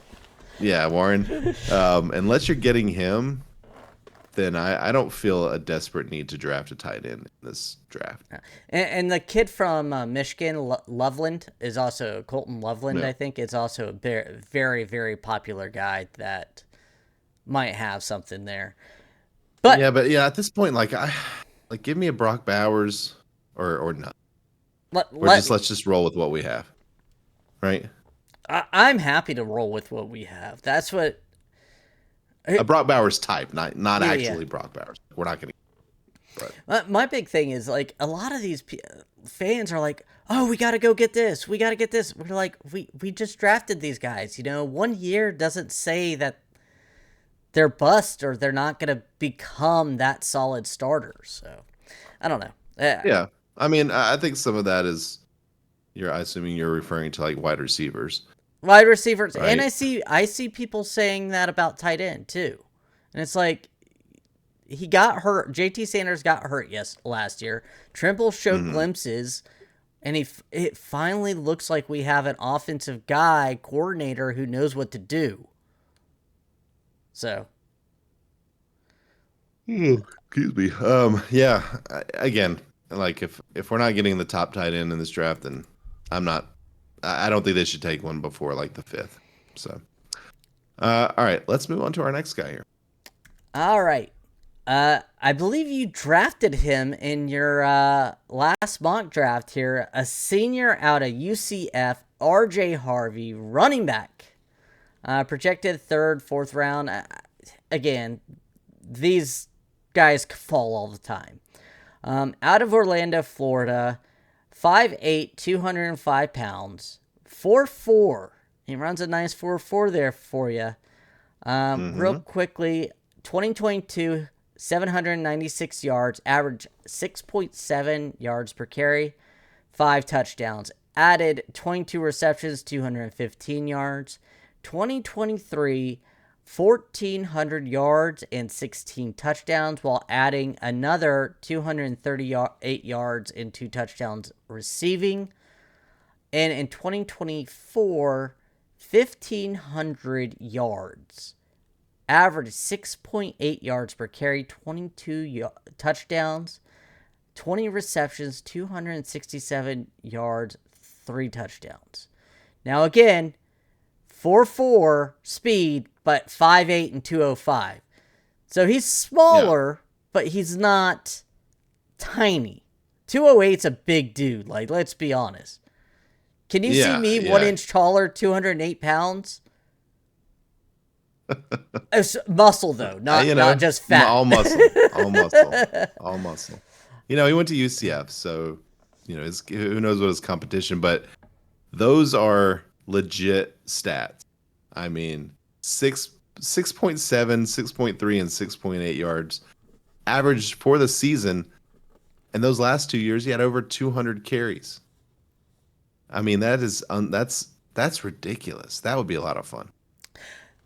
Yeah, Warren. Unless you're getting him, then I don't feel a desperate need to draft a tight end in this draft. And the kid from Michigan, Loveland, is also Colton Loveland. Yeah. I think is also a very, very popular guy that might have something there. But at this point, like give me a Brock Bowers or not. Let's just roll with what we have, right? I'm happy to roll with what we have. That's what a Brock Bowers type, not actually Brock Bowers. We're not going to. My big thing is like a lot of these fans are like, "Oh, we got to go get this. We got to get this." We're like, we just drafted these guys. 1 year doesn't say that they're bust or they're not going to become that solid starters. So, I don't know. Yeah. I mean, I think some of that is assuming you're referring to like wide receivers. Wide receivers. Right. And I see people saying that about tight end too. And it's like he got hurt. JT Sanders got hurt last year. Trimble showed glimpses, and it finally looks like we have an offensive coordinator who knows what to do. So, excuse me. Yeah. Again, like if we're not getting the top tight end in this draft, then I don't think they should take one before like the 5th. So, all right, let's move on to our next guy here. All right. I believe you drafted him in your last mock draft here. A senior out of UCF, RJ Harvey, running back. Projected 3rd, 4th round. Again, these guys fall all the time. Out of Orlando, Florida, 5'8", 205 pounds, 4'4". He runs a nice 4'4" there for you. Real quickly, 2022, 796 yards, average 6.7 yards per carry, 5 touchdowns. Added 22 receptions, 215 yards. 2023, 1,400 yards and 16 touchdowns, while adding another 238 yards and 2 touchdowns receiving. And in 2024, 1,500 yards. Average 6.8 yards per carry, 22 touchdowns, 20 receptions, 267 yards, 3 touchdowns. Now again, 4'4" speed, but 5'8" and 205. So he's smaller, but he's not tiny. 208's a big dude. Like, let's be honest. Can you see me 1 inch taller, 208 pounds? It's muscle though, not just fat. All muscle. All muscle. He went to UCF, so who knows what his competition, but those are legit stats. I mean, 6.7, 6.3, and 6.8 yards average for the season. And those last 2 years, he had over 200 carries. I mean, that's ridiculous. That would be a lot of fun.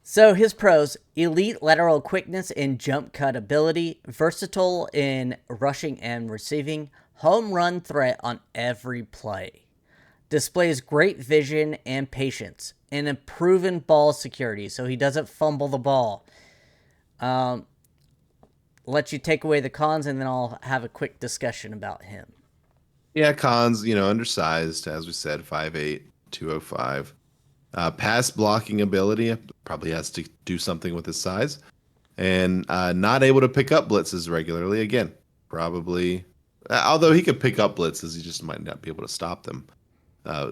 So his pros: elite lateral quickness and jump cut ability, versatile in rushing and receiving, home run threat on every play. Displays great vision and patience, and a proven ball security, so he doesn't fumble the ball. Let you take away the cons, and then I'll have a quick discussion about him. Yeah, cons, undersized, as we said, 5'8", 205. Pass blocking ability, probably has to do something with his size. And not able to pick up blitzes regularly. Again, probably, although he could pick up blitzes, he just might not be able to stop them.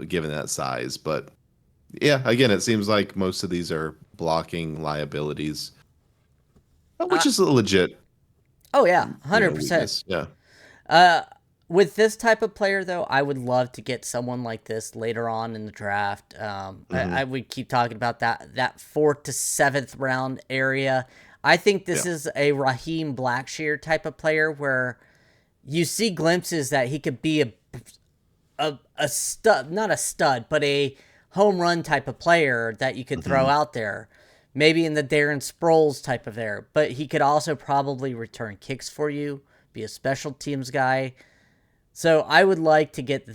Given that size. But yeah, again, it seems like most of these are blocking liabilities, which is legit. Oh yeah, 100%. Yeah. With this type of player, though, I would love to get someone like this later on in the draft. I would keep talking about that 4th to 7th round area. I think this is a Raheem Blackshear type of player where you see glimpses that he could be a stud, not a stud, but a home run type of player that you could throw out there. Maybe in the Darren Sproles type of there. But he could also probably return kicks for you, be a special teams guy. So I would like to get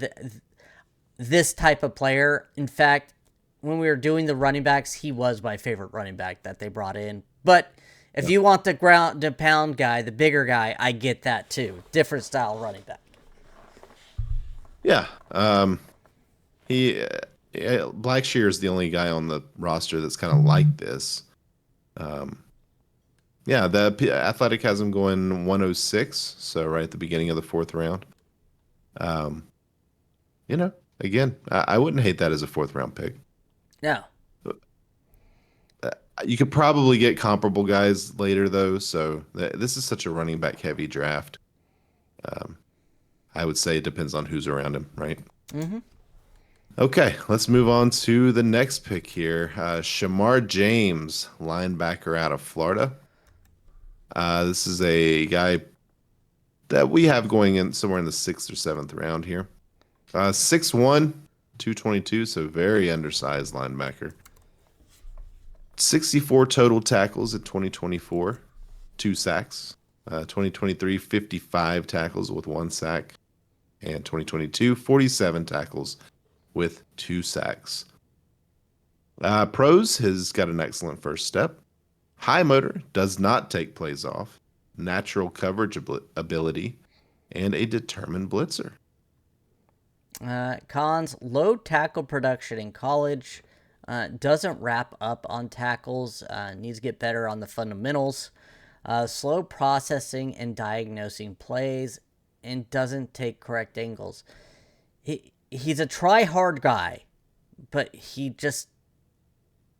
this type of player. In fact, when we were doing the running backs, he was my favorite running back that they brought in. But if you want the ground to pound guy, the bigger guy, I get that too. Different style running back. Yeah. Blackshear is the only guy on the roster that's kind of like this. The Athletic has him going 106, so right at the beginning of the 4th round. Again, I wouldn't hate that as a 4th round pick. No. You could probably get comparable guys later, though, so this is such a running back heavy draft. I would say it depends on who's around him, right? Mm-hmm. Okay, let's move on to the next pick here. Shemar James, linebacker out of Florida. This is a guy that we have going in somewhere in the 6th or 7th round here. 6'1", 222, so very undersized linebacker. 64 total tackles in 2024, 2 sacks. 2023, 55 tackles with 1 sack. And 2022, 47 tackles with 2 sacks. Pros has got an excellent first step. High motor, does not take plays off. Natural coverage ability, and a determined blitzer. Cons, low tackle production in college. Doesn't wrap up on tackles. Needs to get better on the fundamentals. Slow processing and diagnosing plays, and doesn't take correct angles. He's a try-hard guy, but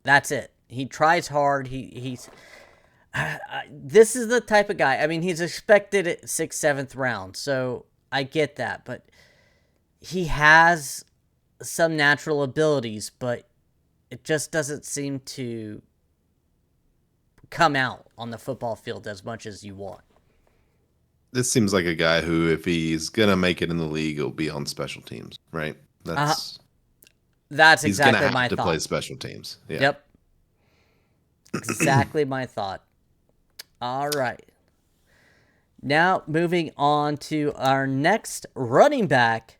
that's it. He tries hard. He's this is the type of guy. I mean, he's expected at 6th, 7th round, so I get that. But he has some natural abilities, but it just doesn't seem to come out on the football field as much as you want. This seems like a guy who, if he's gonna make it in the league, he'll be on special teams, right? That's he's exactly gonna have my to thought. play special teams. Yeah. Yep. Exactly my thought. All right. Now moving on to our next running back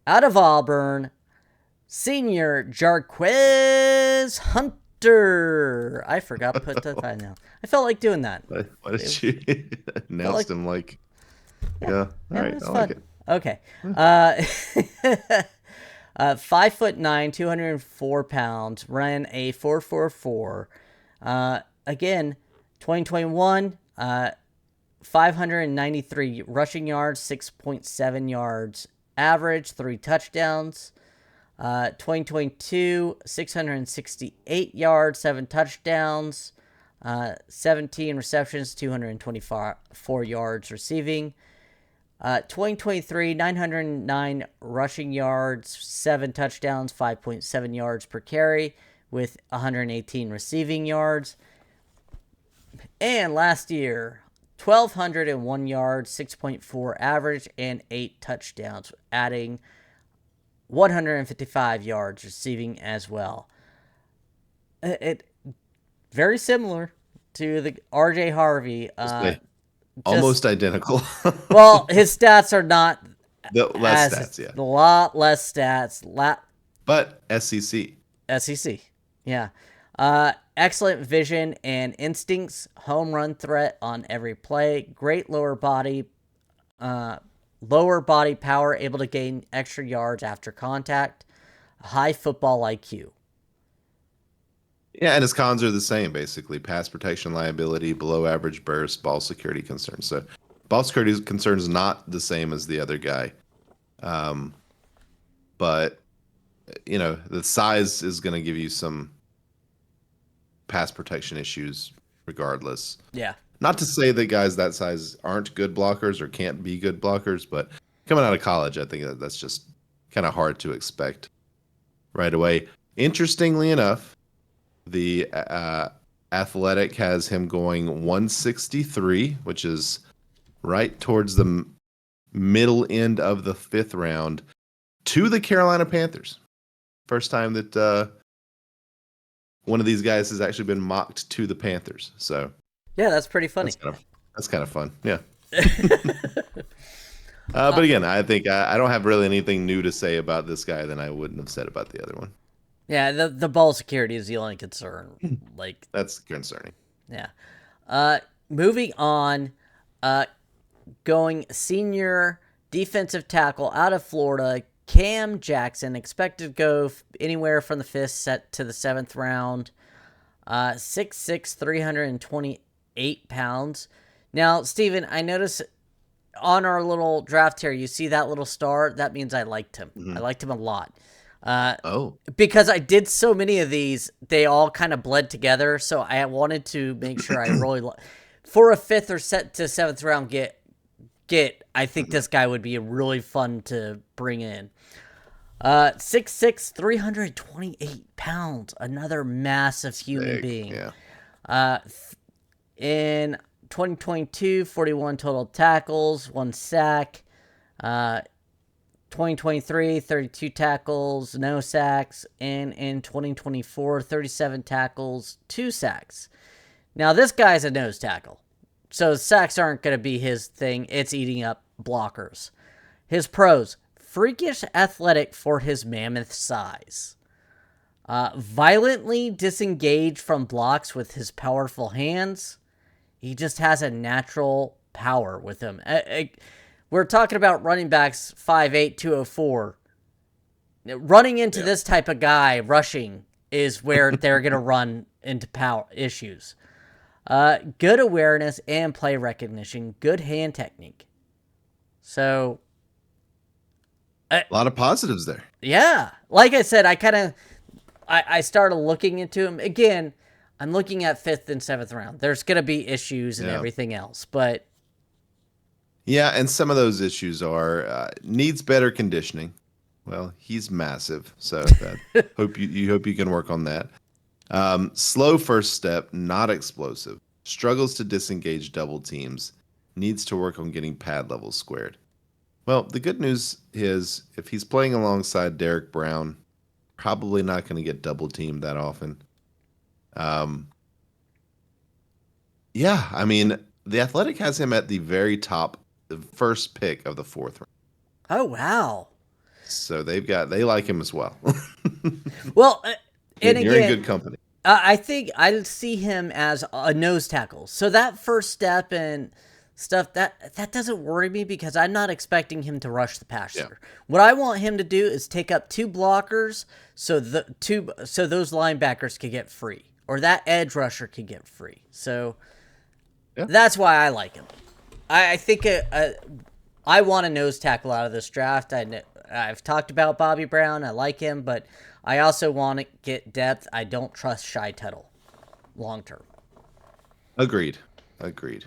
out of Auburn, senior Jarquez Hunter. I forgot to put that I know. I felt like doing that. Why did you announced him like? Yeah. All right. I like it. Okay. 5'9", 204 pounds, ran a 4.44. Again, 2021, 593 rushing yards, 6.7 yards average, 3 touchdowns. 2022, 668 yards, 7 touchdowns, 17 receptions, 224 yards receiving. 2023, 909 rushing yards, 7 touchdowns, 5.7 yards per carry, with 118 receiving yards. And last year, 1,201 yards, 6.4 average, and 8 touchdowns, adding 155 yards receiving as well. It very similar to the RJ Harvey. Almost identical. Well, his stats are not less stats, yeah. A lot less stats. But SEC. SEC, yeah. Excellent vision and instincts. Home run threat on every play. Great lower body power, able to gain extra yards after contact. High football IQ. Yeah, and his cons are the same, basically. Pass protection liability, below average burst, ball security concerns. So ball security concerns not the same as the other guy. But, the size is going to give you some pass protection issues regardless. Yeah. Not to say that guys that size aren't good blockers or can't be good blockers, but coming out of college, I think that's just kind of hard to expect right away. Interestingly enough, the Athletic has him going 163, which is right towards the middle end of the 5th round, to the Carolina Panthers. First time that one of these guys has actually been mocked to the Panthers. So Yeah, that's pretty funny. that's kind of fun. Yeah. But again, I think I don't have really anything new to say about this guy than I wouldn't have said about the other one. Yeah, the ball security is the only concern. Like, that's concerning. Yeah. Moving on, going senior defensive tackle out of Florida, Cam Jackson, expected to go anywhere from the 5th set to the 7th round. 6'6", 328 pounds. Now, Steven, I noticed on our little draft here, you see that little star? That means I liked him. I liked him a lot. Because I did so many of these, they all kind of bled together. So I wanted to make sure I really for a 5th or set to 7th round get. I think this guy would be really fun to bring in. 6'6", 328 pounds. Another massive human being. Yeah. In 2022, 41 total tackles, 1 sack. 2023, 32 tackles, no sacks. And in 2024, 37 tackles, 2 sacks. Now, this guy's a nose tackle. So sacks aren't going to be his thing. It's eating up blockers. His pros: freakish athletic for his mammoth size. Violently disengaged from blocks with his powerful hands. He just has a natural power with him. We're talking about running backs 5'8", 204. Running into this type of guy, rushing, is where they're going to run into power issues. Good awareness and play recognition. Good hand technique. So, a lot of positives there. Yeah. Like I said, I started looking into him. Again, I'm looking at 5th and 7th round. There's going to be issues and everything else, but... Yeah, and some of those issues are needs better conditioning. Well, he's massive, so hope you can work on that. Slow first step, not explosive. Struggles to disengage double teams. Needs to work on getting pad levels squared. Well, the good news is if he's playing alongside Derek Brown, probably not going to get double teamed that often. Yeah, I mean, the Athletic has him at the very top, the first pick of the 4th round. Oh, wow. So they like him as well. Well, and you're again, in good company. I think I see him as a nose tackle. So that first step and stuff, that doesn't worry me because I'm not expecting him to rush the passer. Yeah. What I want him to do is take up 2 blockers so those linebackers can get free, or that edge rusher can get free. So that's why I like him. I think I want a nose tackle out of this draft. I've talked about Bobby Brown. I like him, but I also want to get depth. I don't trust Shy Tuttle long term. Agreed. And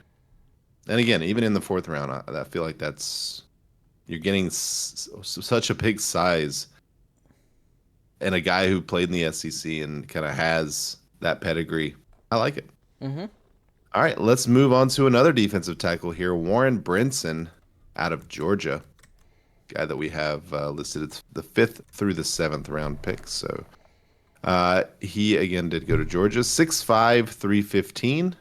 again, even in the 4th round, I feel like you're getting such a big size, and a guy who played in the SEC and kind of has that pedigree. I like it. Mm-hmm. All right, let's move on to another defensive tackle here. Warrent Brinson out of Georgia. Guy that we have listed as the 5th through the 7th round picks. So he, again, did go to Georgia. 6'5", 315.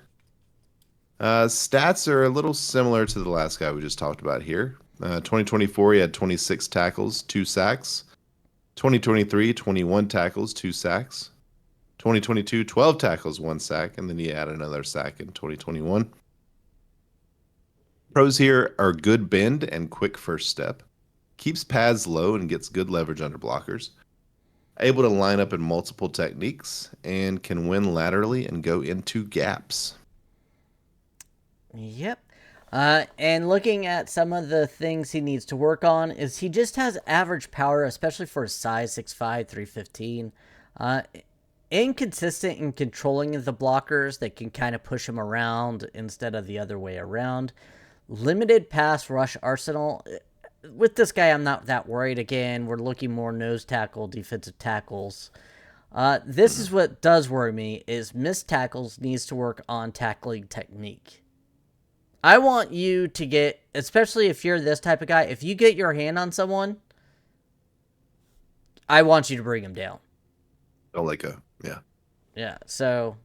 Stats are a little similar to the last guy we just talked about here. 2024, he had 26 tackles, 2 sacks. 2023, 21 tackles, 2 sacks. 2022, 12 tackles, 1 sack, and then he added another sack in 2021. Pros here are good bend and quick first step. Keeps pads low and gets good leverage under blockers. Able to line up in multiple techniques and can win laterally and go into gaps. Yep. And looking at some of the things he needs to work on is he just has average power, especially for his size, 6'5", 315. Inconsistent in controlling the blockers that can kind of push him around instead of the other way around. Limited pass rush arsenal. With this guy, I'm not that worried. Again, we're looking more nose tackle, defensive tackles. This is what does worry me, is missed tackles, needs to work on tackling technique. I want you to get, especially if you're this type of guy, if you get your hand on someone, I want you to bring him down. Don't let go. Yeah. Yeah, so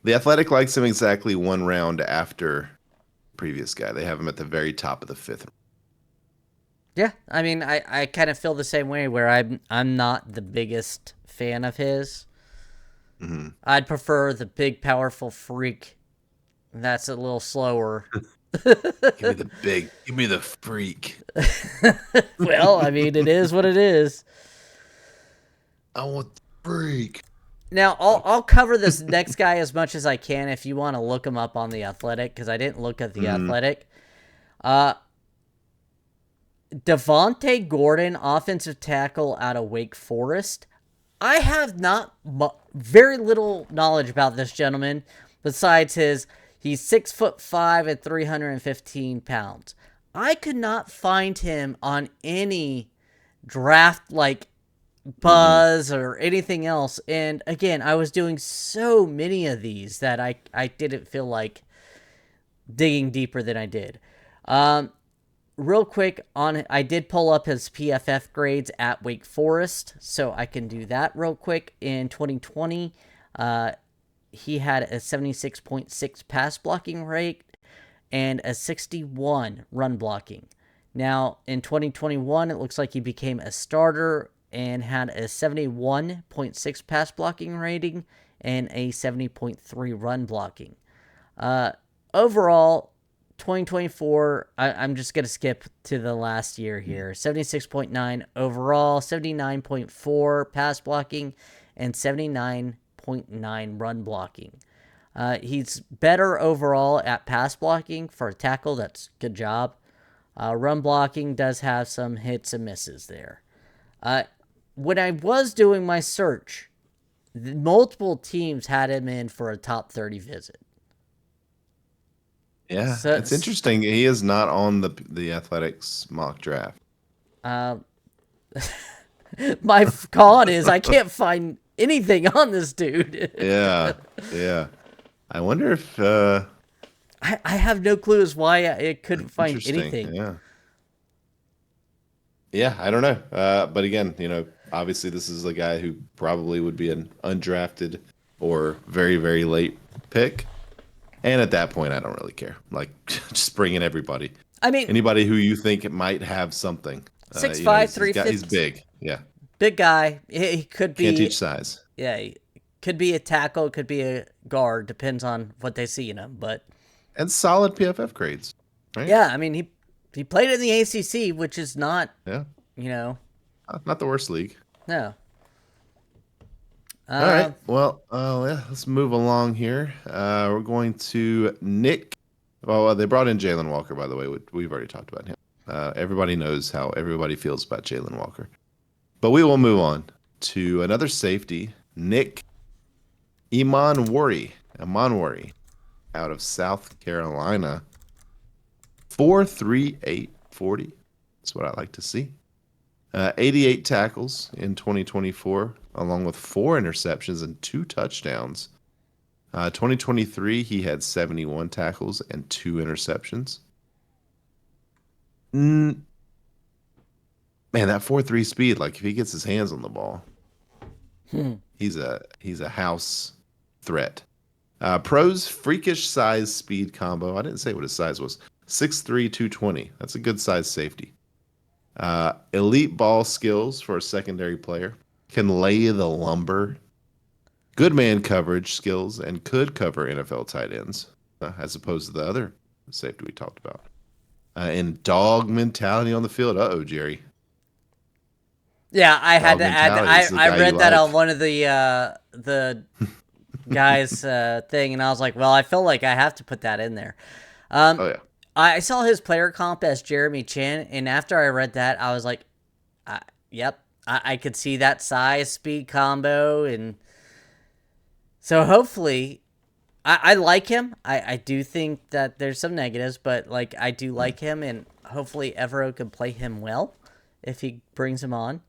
The Athletic likes him exactly one round after previous guy. They have him at the very top of the 5th. yeah, I mean, I kind of feel the same way where I'm not the biggest fan of his. Mm-hmm. I'd prefer the big, powerful freak that's a little slower. Give me the freak. Well, I mean, it is what it is. I want the freak. Now, I'll cover this next guy as much as I can if you want to look him up on The Athletic, because I didn't look at The Athletic. Devonte Gordon, offensive tackle out of Wake Forest. I have very little knowledge about this gentleman besides he's 6'5" and 315 pounds. I could not find him on any draft buzz or anything else. And again, I was doing so many of these that I didn't feel like digging deeper than I did. Real quick I did pull up his PFF grades at Wake Forest, so I can do that real quick. In 2020, he had a 76.6 pass blocking rate and a 61 run blocking. Now, in 2021, it looks like he became a starter and had a 71.6 pass blocking rating and a 70.3 run blocking. Overall, 2024, I'm just going to skip to the last year here. 76.9 overall, 79.4 pass blocking, and 79.9 run blocking. He's better overall at pass blocking for a tackle. That's good job. Run blocking does have some hits and misses there. When I was doing my search, multiple teams had him in for a top 30 visit. Yeah, it's interesting. He is not on the Athletics mock draft. My con is I can't find anything on this dude. Yeah. I wonder if I have no clue as why I couldn't find anything. Yeah, I don't know. But again, obviously this is a guy who probably would be an undrafted or very, very late pick. And at that point, I don't really care. Like, just bring in everybody. I mean, anybody who you think might have something. 6'5", 350. He's big. Yeah. Big guy. He could be. Can't teach size. Yeah. He could be a tackle. Could be a guard. Depends on what they see in him. And solid PFF grades. Right? Yeah. I mean, he played in the ACC, which is not. Yeah. Not the worst league. No. All right. Well, let's move along here. We're going to Nick. Well, they brought in Jaylin Walker, by the way. We've already talked about him. Everybody knows how everybody feels about Jaylin Walker. But we will move on to another safety, Nick Emmanwori out of South Carolina. 4.38 40. That's what I like to see. 88 tackles in 2024, along with 4 interceptions and 2 touchdowns. 2023, he had 71 tackles and 2 interceptions. Man, that 4.3 speed, like if he gets his hands on the ball, he's a house threat. Pros freakish size speed combo. I didn't say what his size was. 6'3", 220. That's a good size safety. Elite ball skills for a secondary player. Can lay the lumber. Good man coverage skills and could cover NFL tight ends, as opposed to the other safety we talked about. And dog mentality on the field. Uh-oh, Jerry. Yeah, I had to add. I read that on one of the guys' thing, and I was like, well, I feel like I have to put that in there. Oh yeah. I saw his player comp as Jeremy Chin, and after I read that, I was like, yep, I could see that size speed combo, and so hopefully, I like him. I do think that there's some negatives, but I do like him, and hopefully Evero can play him well if he brings him on.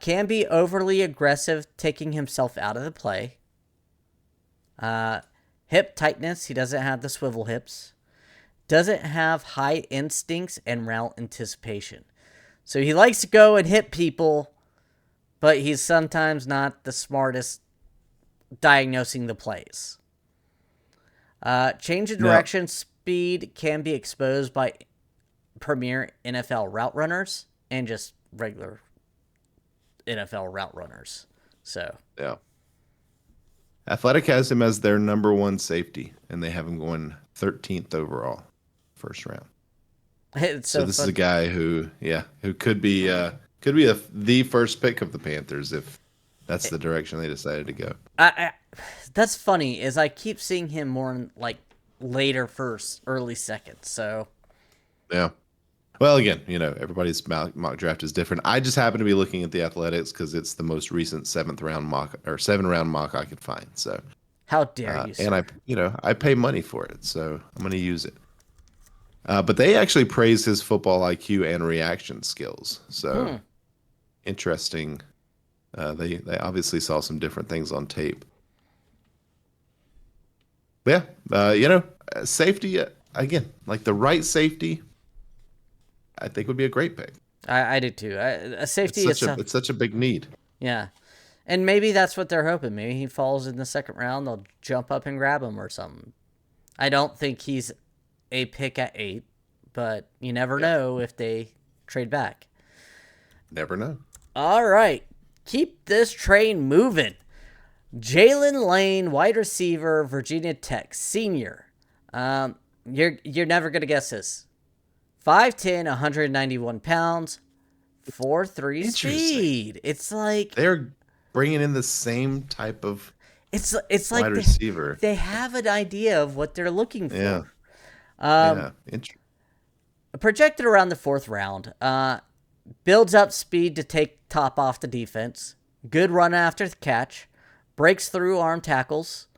Can be overly aggressive, taking himself out of the play. Hip tightness, he doesn't have the swivel hips. Doesn't have high instincts and route anticipation. So he likes to go and hit people, but he's sometimes not the smartest diagnosing the plays. Change of direction speed can be exposed by premier NFL route runners and just regular NFL route runners. So Yeah. Athletic has him as their number one safety, and they have him going 13th overall, first round. it's So this is a guy who could be the first pick of the Panthers if that's the direction they decided to go. That's funny, is I keep seeing him more in like later first, early second. So Yeah. Well, again, everybody's mock draft is different. I just happen to be looking at the Athletics because it's the most recent 7th-round mock or 7th-round mock I could find. So how dare you? Sir. And I pay money for it, so I'm going to use it. But they actually praise his football IQ and reaction skills. So interesting. They obviously saw some different things on tape. But yeah, safety again, like the right safety, I think would be a great pick. I do too. A safety it's such a big need. Yeah, and maybe that's what they're hoping. Maybe he falls in the second round. They'll jump up and grab him or something. I don't think he's a pick at 8, but you never know if they trade back. Never know. All right, keep this train moving. Jaylin Lane, wide receiver, Virginia Tech, senior. You're never gonna guess this. 5'10", 191 pounds, 4.3 speed. It's like they're bringing in the same type of it's wide like receiver. They have an idea of what they're looking for. Yeah. Projected around the 4th round. Builds up speed to take top off the defense. Good run after the catch. Breaks through arm tackles.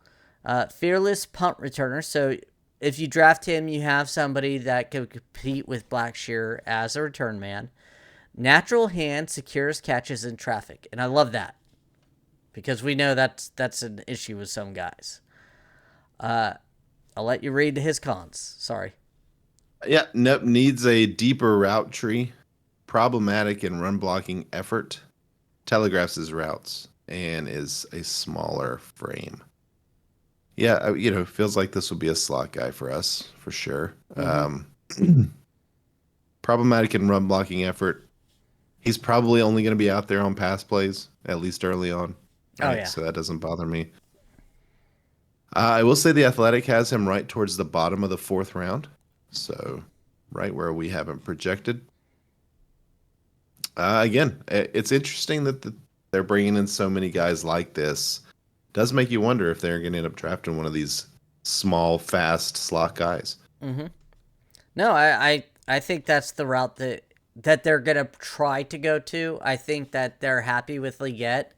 Fearless punt returner. So if you draft him, you have somebody that can compete with Blackshear as a return man. Natural hand, secures catches in traffic. And I love that. Because we know that's an issue with some guys. I'll let you read his cons. Sorry. Yeah, nope. Needs a deeper route tree. Problematic in run blocking effort. Telegraphs his routes. And is a smaller frame. Yeah, feels like this will be a slot guy for us, for sure. Problematic in run blocking effort. He's probably only going to be out there on pass plays, at least early on. Right? Oh, yeah. So that doesn't bother me. I will say the Athletic has him right towards the bottom of the 4th round. So right where we haven't projected. Again, it's interesting that they're bringing in so many guys like this. Does make you wonder if they're going to end up drafting one of these small, fast slot guys. Mm-hmm. No, I think that's the route that they're going to try to go to. I think that they're happy with Leggett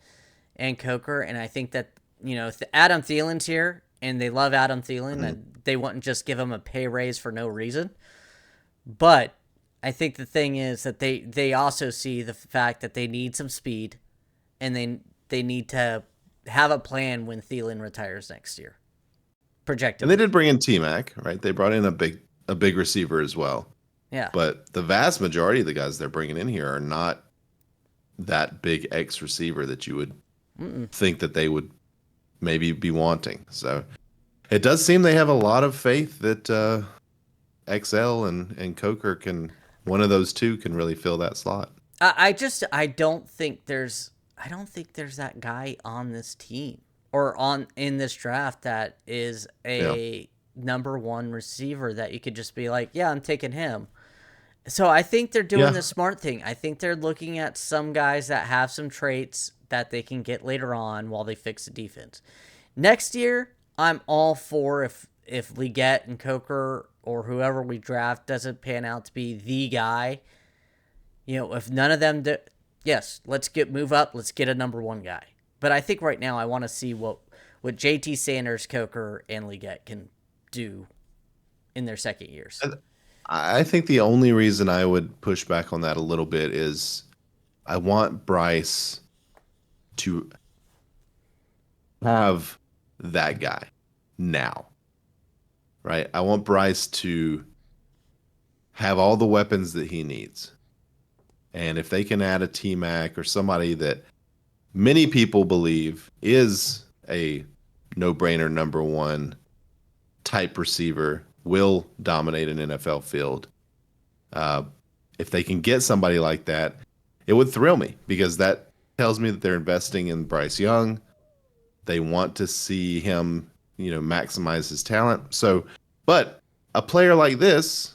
and Coker, and I think that, if Adam Thielen's here, and they love Adam Thielen, and they wouldn't just give him a pay raise for no reason. But I think the thing is that they also see the fact that they need some speed, and they need to have a plan when Thielen retires next year. Projected. And they did bring in T-Mac, right? They brought in a big receiver as well. Yeah. But the vast majority of the guys they're bringing in here are not that big X receiver that you would think that they would maybe be wanting. So it does seem they have a lot of faith that XL and Coker one of those two can really fill that slot. I don't think there's that guy on this team or in this draft that is a number 1 receiver that you could just be like, yeah, I'm taking him. So I think they're doing the smart thing. I think they're looking at some guys that have some traits that they can get later on while they fix the defense. Next year, I'm all for if Leggett and Coker or whoever we draft doesn't pan out to be the guy. If none of them do, yes, let's move up. Let's get a number 1 guy. But I think right now I want to see what JT Sanders, Coker, and Leggett can do in their second years. I think the only reason I would push back on that a little bit is I want Bryce to have that guy now, right? I want Bryce to have all the weapons that he needs. And if they can add a T-Mac or somebody that many people believe is a no-brainer number one type receiver, will dominate an NFL field. If they can get somebody like that, it would thrill me because that tells me that they're investing in Bryce Young. They want to see him, maximize his talent. So, but a player like this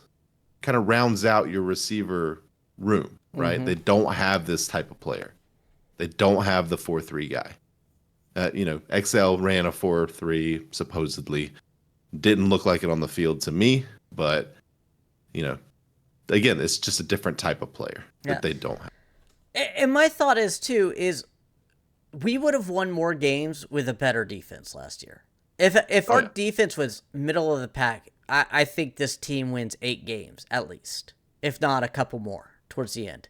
kind of rounds out your receiver room, right? Mm-hmm. They don't have this type of player. They don't have the 4-3 guy. XL ran a 4-3 supposedly. Didn't look like it on the field to me, but again, it's just a different type of player that they don't have. And my thought is too is we would have won more games with a better defense last year. If our defense was middle of the pack, I think this team wins 8 games at least, if not a couple more towards the end.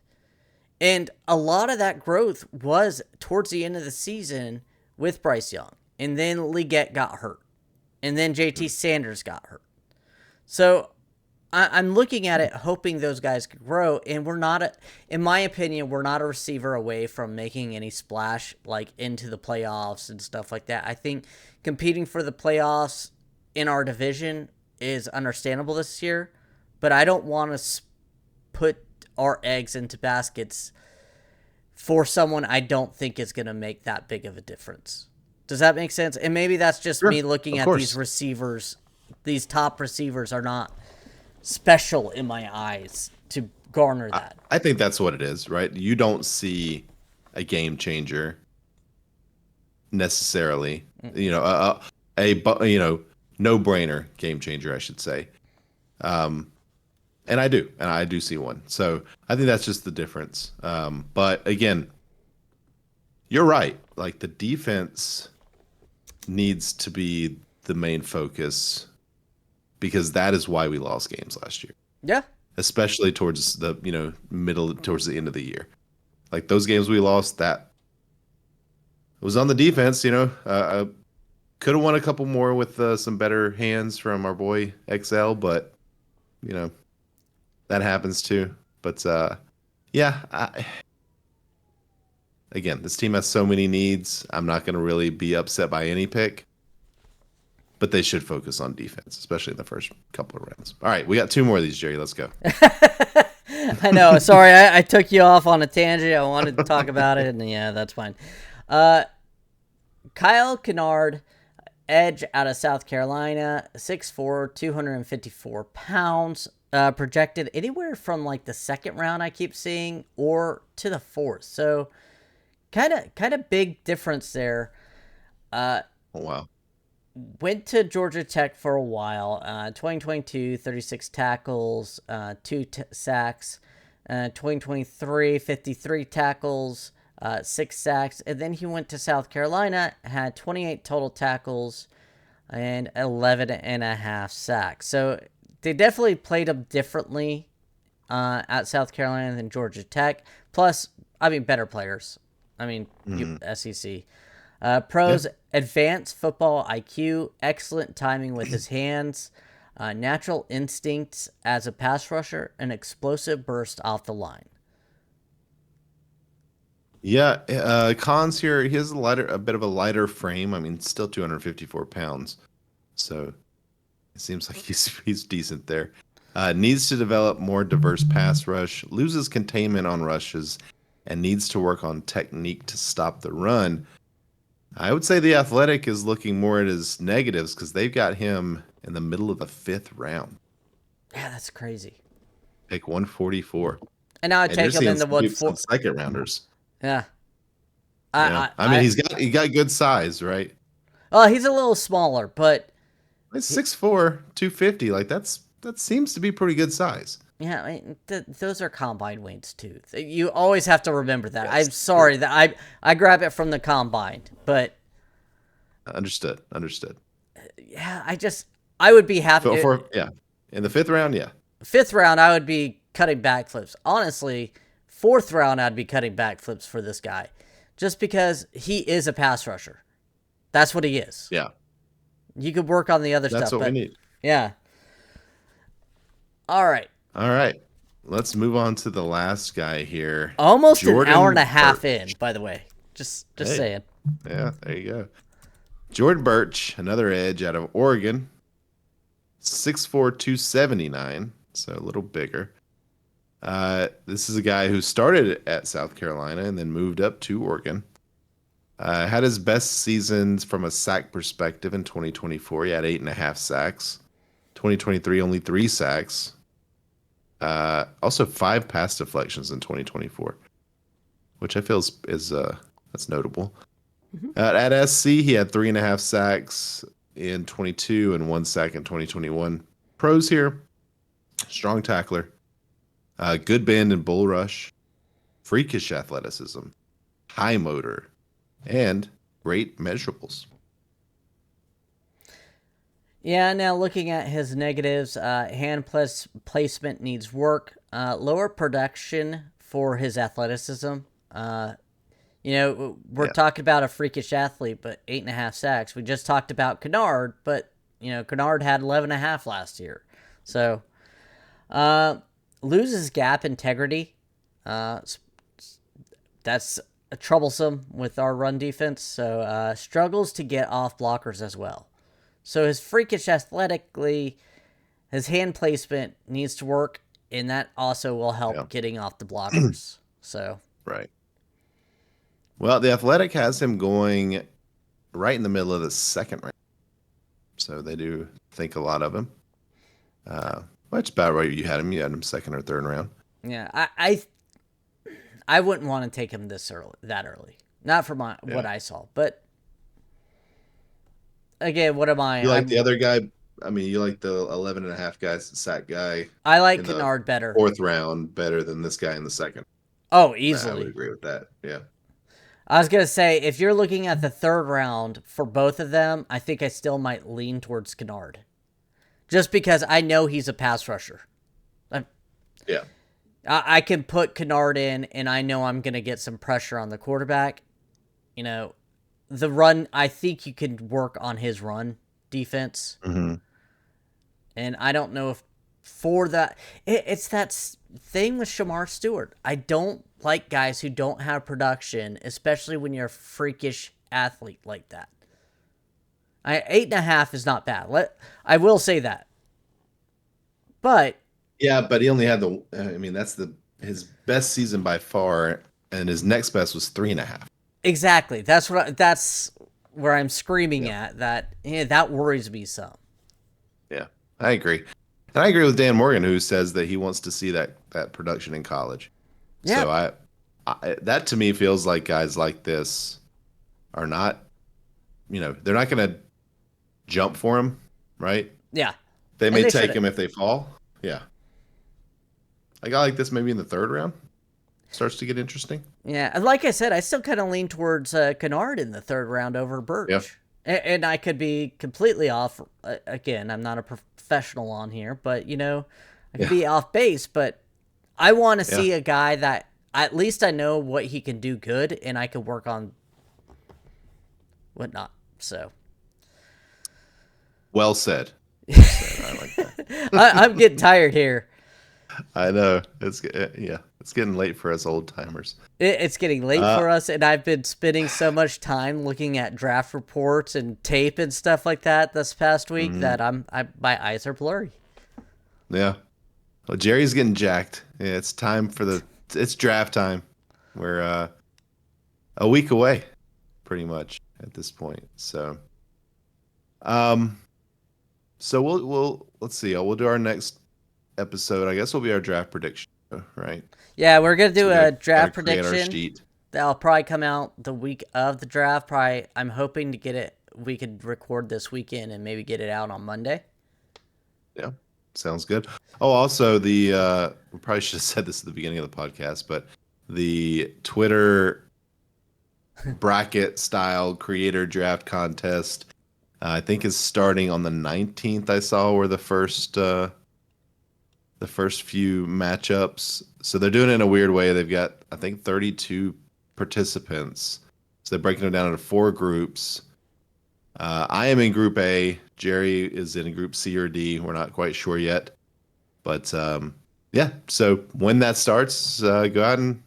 And a lot of that growth was towards the end of the season with Bryce Young. And then Leggett got hurt. And then JT Sanders got hurt. So I'm looking at it hoping those guys could grow. And we're not, in my opinion, we're not a receiver away from making any splash like into the playoffs and stuff like that. I think competing for the playoffs in our division is understandable this year. But I don't want to put our eggs into baskets for someone I don't think is going to make that big of a difference. Does that make sense? And maybe that's just me looking at these receivers. These top receivers are not special in my eyes to garner that. I think that's what it is, right? You don't see a game changer necessarily. A no-brainer game changer, I should say. And I do see one. So I think that's just the difference. But again, you're right. Like the defense needs to be the main focus because that is why we lost games last year. Yeah. Especially towards the, towards the end of the year. Like those games we lost, that was on the defense, could have won a couple more with some better hands from our boy XL, but that happens too. But again, this team has so many needs. I'm not going to really be upset by any pick, but they should focus on defense, especially in the first couple of rounds. All right, we got 2 more of these, Jerry. Let's go. I know. Sorry, I took you off on a tangent. I wanted to talk about it, and yeah, that's fine. Kyle Kennard, edge out of South Carolina, 6'4", 254 pounds. Projected anywhere from like the 2nd round I keep seeing or to the 4th. So kind of big difference there. Oh, wow. Went to Georgia Tech for a while. 2022, 36 tackles, 2 sacks. 2023, 53 tackles, 6 sacks. And then he went to South Carolina, had 28 total tackles and 11.5 sacks. So they definitely played him differently at South Carolina than Georgia Tech. Plus, better players. SEC. Pros, advanced football IQ, excellent timing with his hands, natural instincts as a pass rusher, and explosive burst off the line. Yeah, cons here, he has a bit of a lighter frame. Still 254 pounds. So it seems like he's decent there. Needs to develop more diverse pass rush, loses containment on rushes, and needs to work on technique to stop the run. I would say the Athletic is looking more at his negatives because they've got him in the middle of the 5th round. Yeah, that's crazy. Pick 144. And now I take him in the second rounders. Yeah. He got good size, right? Well, he's a little smaller, but it's 6'4", 250. Like that seems to be pretty good size. Yeah, those are combine weights too. You always have to remember that. Yes. I'm sorry that I grab it from the combine, but understood. Yeah, I would be happy. In the 5th round, yeah. 5th round, I would be cutting backflips. Honestly, 4th round, I'd be cutting backflips for this guy, just because he is a pass rusher. That's what he is. Yeah. You could work on the other stuff. That's what we need. Yeah. All right. Let's move on to the last guy here. Almost Jordan an hour and a half Burch. in, by the way. Just Hey, saying. yeah, there you go. Jordan Burch, another edge out of Oregon, 6'4", 279, so a little bigger. This is a guy who started at South Carolina and then moved up to Oregon. Had his best seasons from a sack perspective in 2024. He had 8.5 sacks. 2023, only 3 sacks. Also 5 pass deflections in 2024, which I feel is that's notable. At SC, he had 3.5 sacks in 22 and 1 sack in 2021. Pros here: strong tackler, good bend and bull rush, freakish athleticism, high motor, and great measurables. Yeah, now looking at his negatives, hand placement needs work, lower production for his athleticism. We're Yeah, talking about a freakish athlete, but 8.5 sacks. We just talked about Kennard, but Kennard had 11.5 last year. So loses gap integrity. That's troublesome with our run defense. So struggles to get off blockers as well. So his freakish athletically, his hand placement needs to work, and that also will help yeah, getting off the blockers. So right. Well, the Athletic has him going right in the middle of the second round, so they do think a lot of him. That's about right. You had him. You had him second or third round. yeah, I wouldn't want to take him that early. Not for what Yeah. I saw, but again, what am I? You like the other guy? I mean, you like the 11.5 guys, sack guy I like in the Kennard better. fourth round better than this guy in the second. Oh, I would easily. agree with that. Yeah. I was gonna say if you're looking at the third round for both of them, I think I still might lean towards Kennard, just because I know he's a pass rusher. Yeah. I can put Kennard in, and I know I'm going to get some pressure on the quarterback. The run, I think you can work on his run defense. Mm-hmm. And I don't know if for that, it's that thing with Shemar Stewart. I don't like guys who don't have production, especially when you're a freakish athlete like that. 8.5 is not bad. I will say that. But Yeah, but he only had I mean, that's his best season by far, and his next best was 3.5. exactly. That's where I'm screaming Yeah. at that worries me some. Yeah, I agree. And I agree with Dan Morgan, who says that he wants to see that production in college. Yeah. So that to me feels like guys like this are not, they're not going to jump for him, right? Yeah. They And may they take shouldn't. him if they fall. Yeah. A guy like this maybe in the third round starts to get interesting. Yeah. And like I said, I still kind of lean towards Kennard in the third round over Yeah. Burch. And I could be completely off. Again, I'm not a professional on here, but I could Yeah. be off base. But I want to Yeah. see a guy that at least I know what he can do good, and I could work on whatnot. So Well said. Well said. I like that. I'm getting tired here. I know. It's getting late for us old timers. It's getting late Uh, for us, and I've been spending so much time looking at draft reports and tape and stuff like that this past week mhm. that my eyes are blurry. Yeah. Well, Jerry's getting jacked. Yeah, it's draft time. We're a week away, pretty much at this point. Um, so we'll let's see. We'll do our next episode. I guess will be our draft prediction, right? Yeah, we're gonna So do we a gotta draft create our prediction sheet. that'll probably come out the week of the draft. Probably, I'm hoping to get it. We could record this weekend and maybe get it out on Monday. Yeah, sounds good. Oh, also we probably should have said this at the beginning of the podcast, but the Twitter bracket style creator draft contest, I think is starting on the 19th. I saw where the first few matchups. So they're doing it in a weird way. They've got, I think, 32 participants. So they're breaking them down into 4 groups. I am in Group A. Jerry is in Group C or D. We're not quite sure yet. But yeah, so when that starts, go out and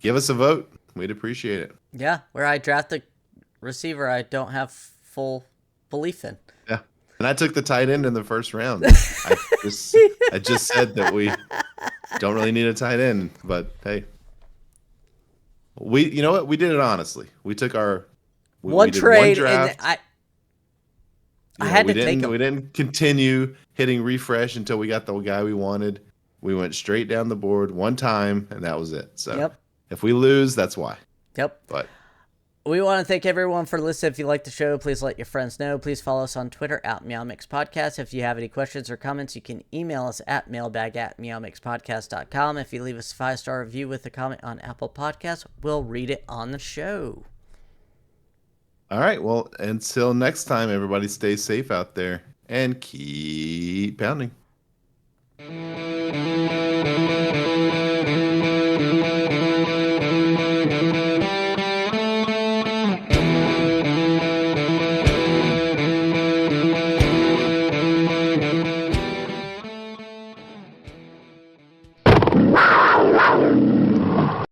give us a vote. We'd appreciate it. Yeah, where I draft a receiver I don't have full belief in. Yeah. And I took the tight end in the first round. I just said that we don't really need a tight end, but hey, you know what? We did it honestly. We took we One did one trade, and draft. I had We to take him. didn't continue hitting refresh until we got the guy we wanted. We went straight down the board one time, and that was it. So Yep. if we lose, that's why. Yep. But We want to thank everyone for listening. If you like the show, please let your friends know. Please follow us on Twitter at MeowMixPodcast. If you have any questions or comments, you can email us at mailbag@meowmixpodcast.com. If you leave us a 5-star review with a comment on Apple Podcasts, we'll read it on the show. all right. Well, until next time, everybody stay safe out there and keep pounding.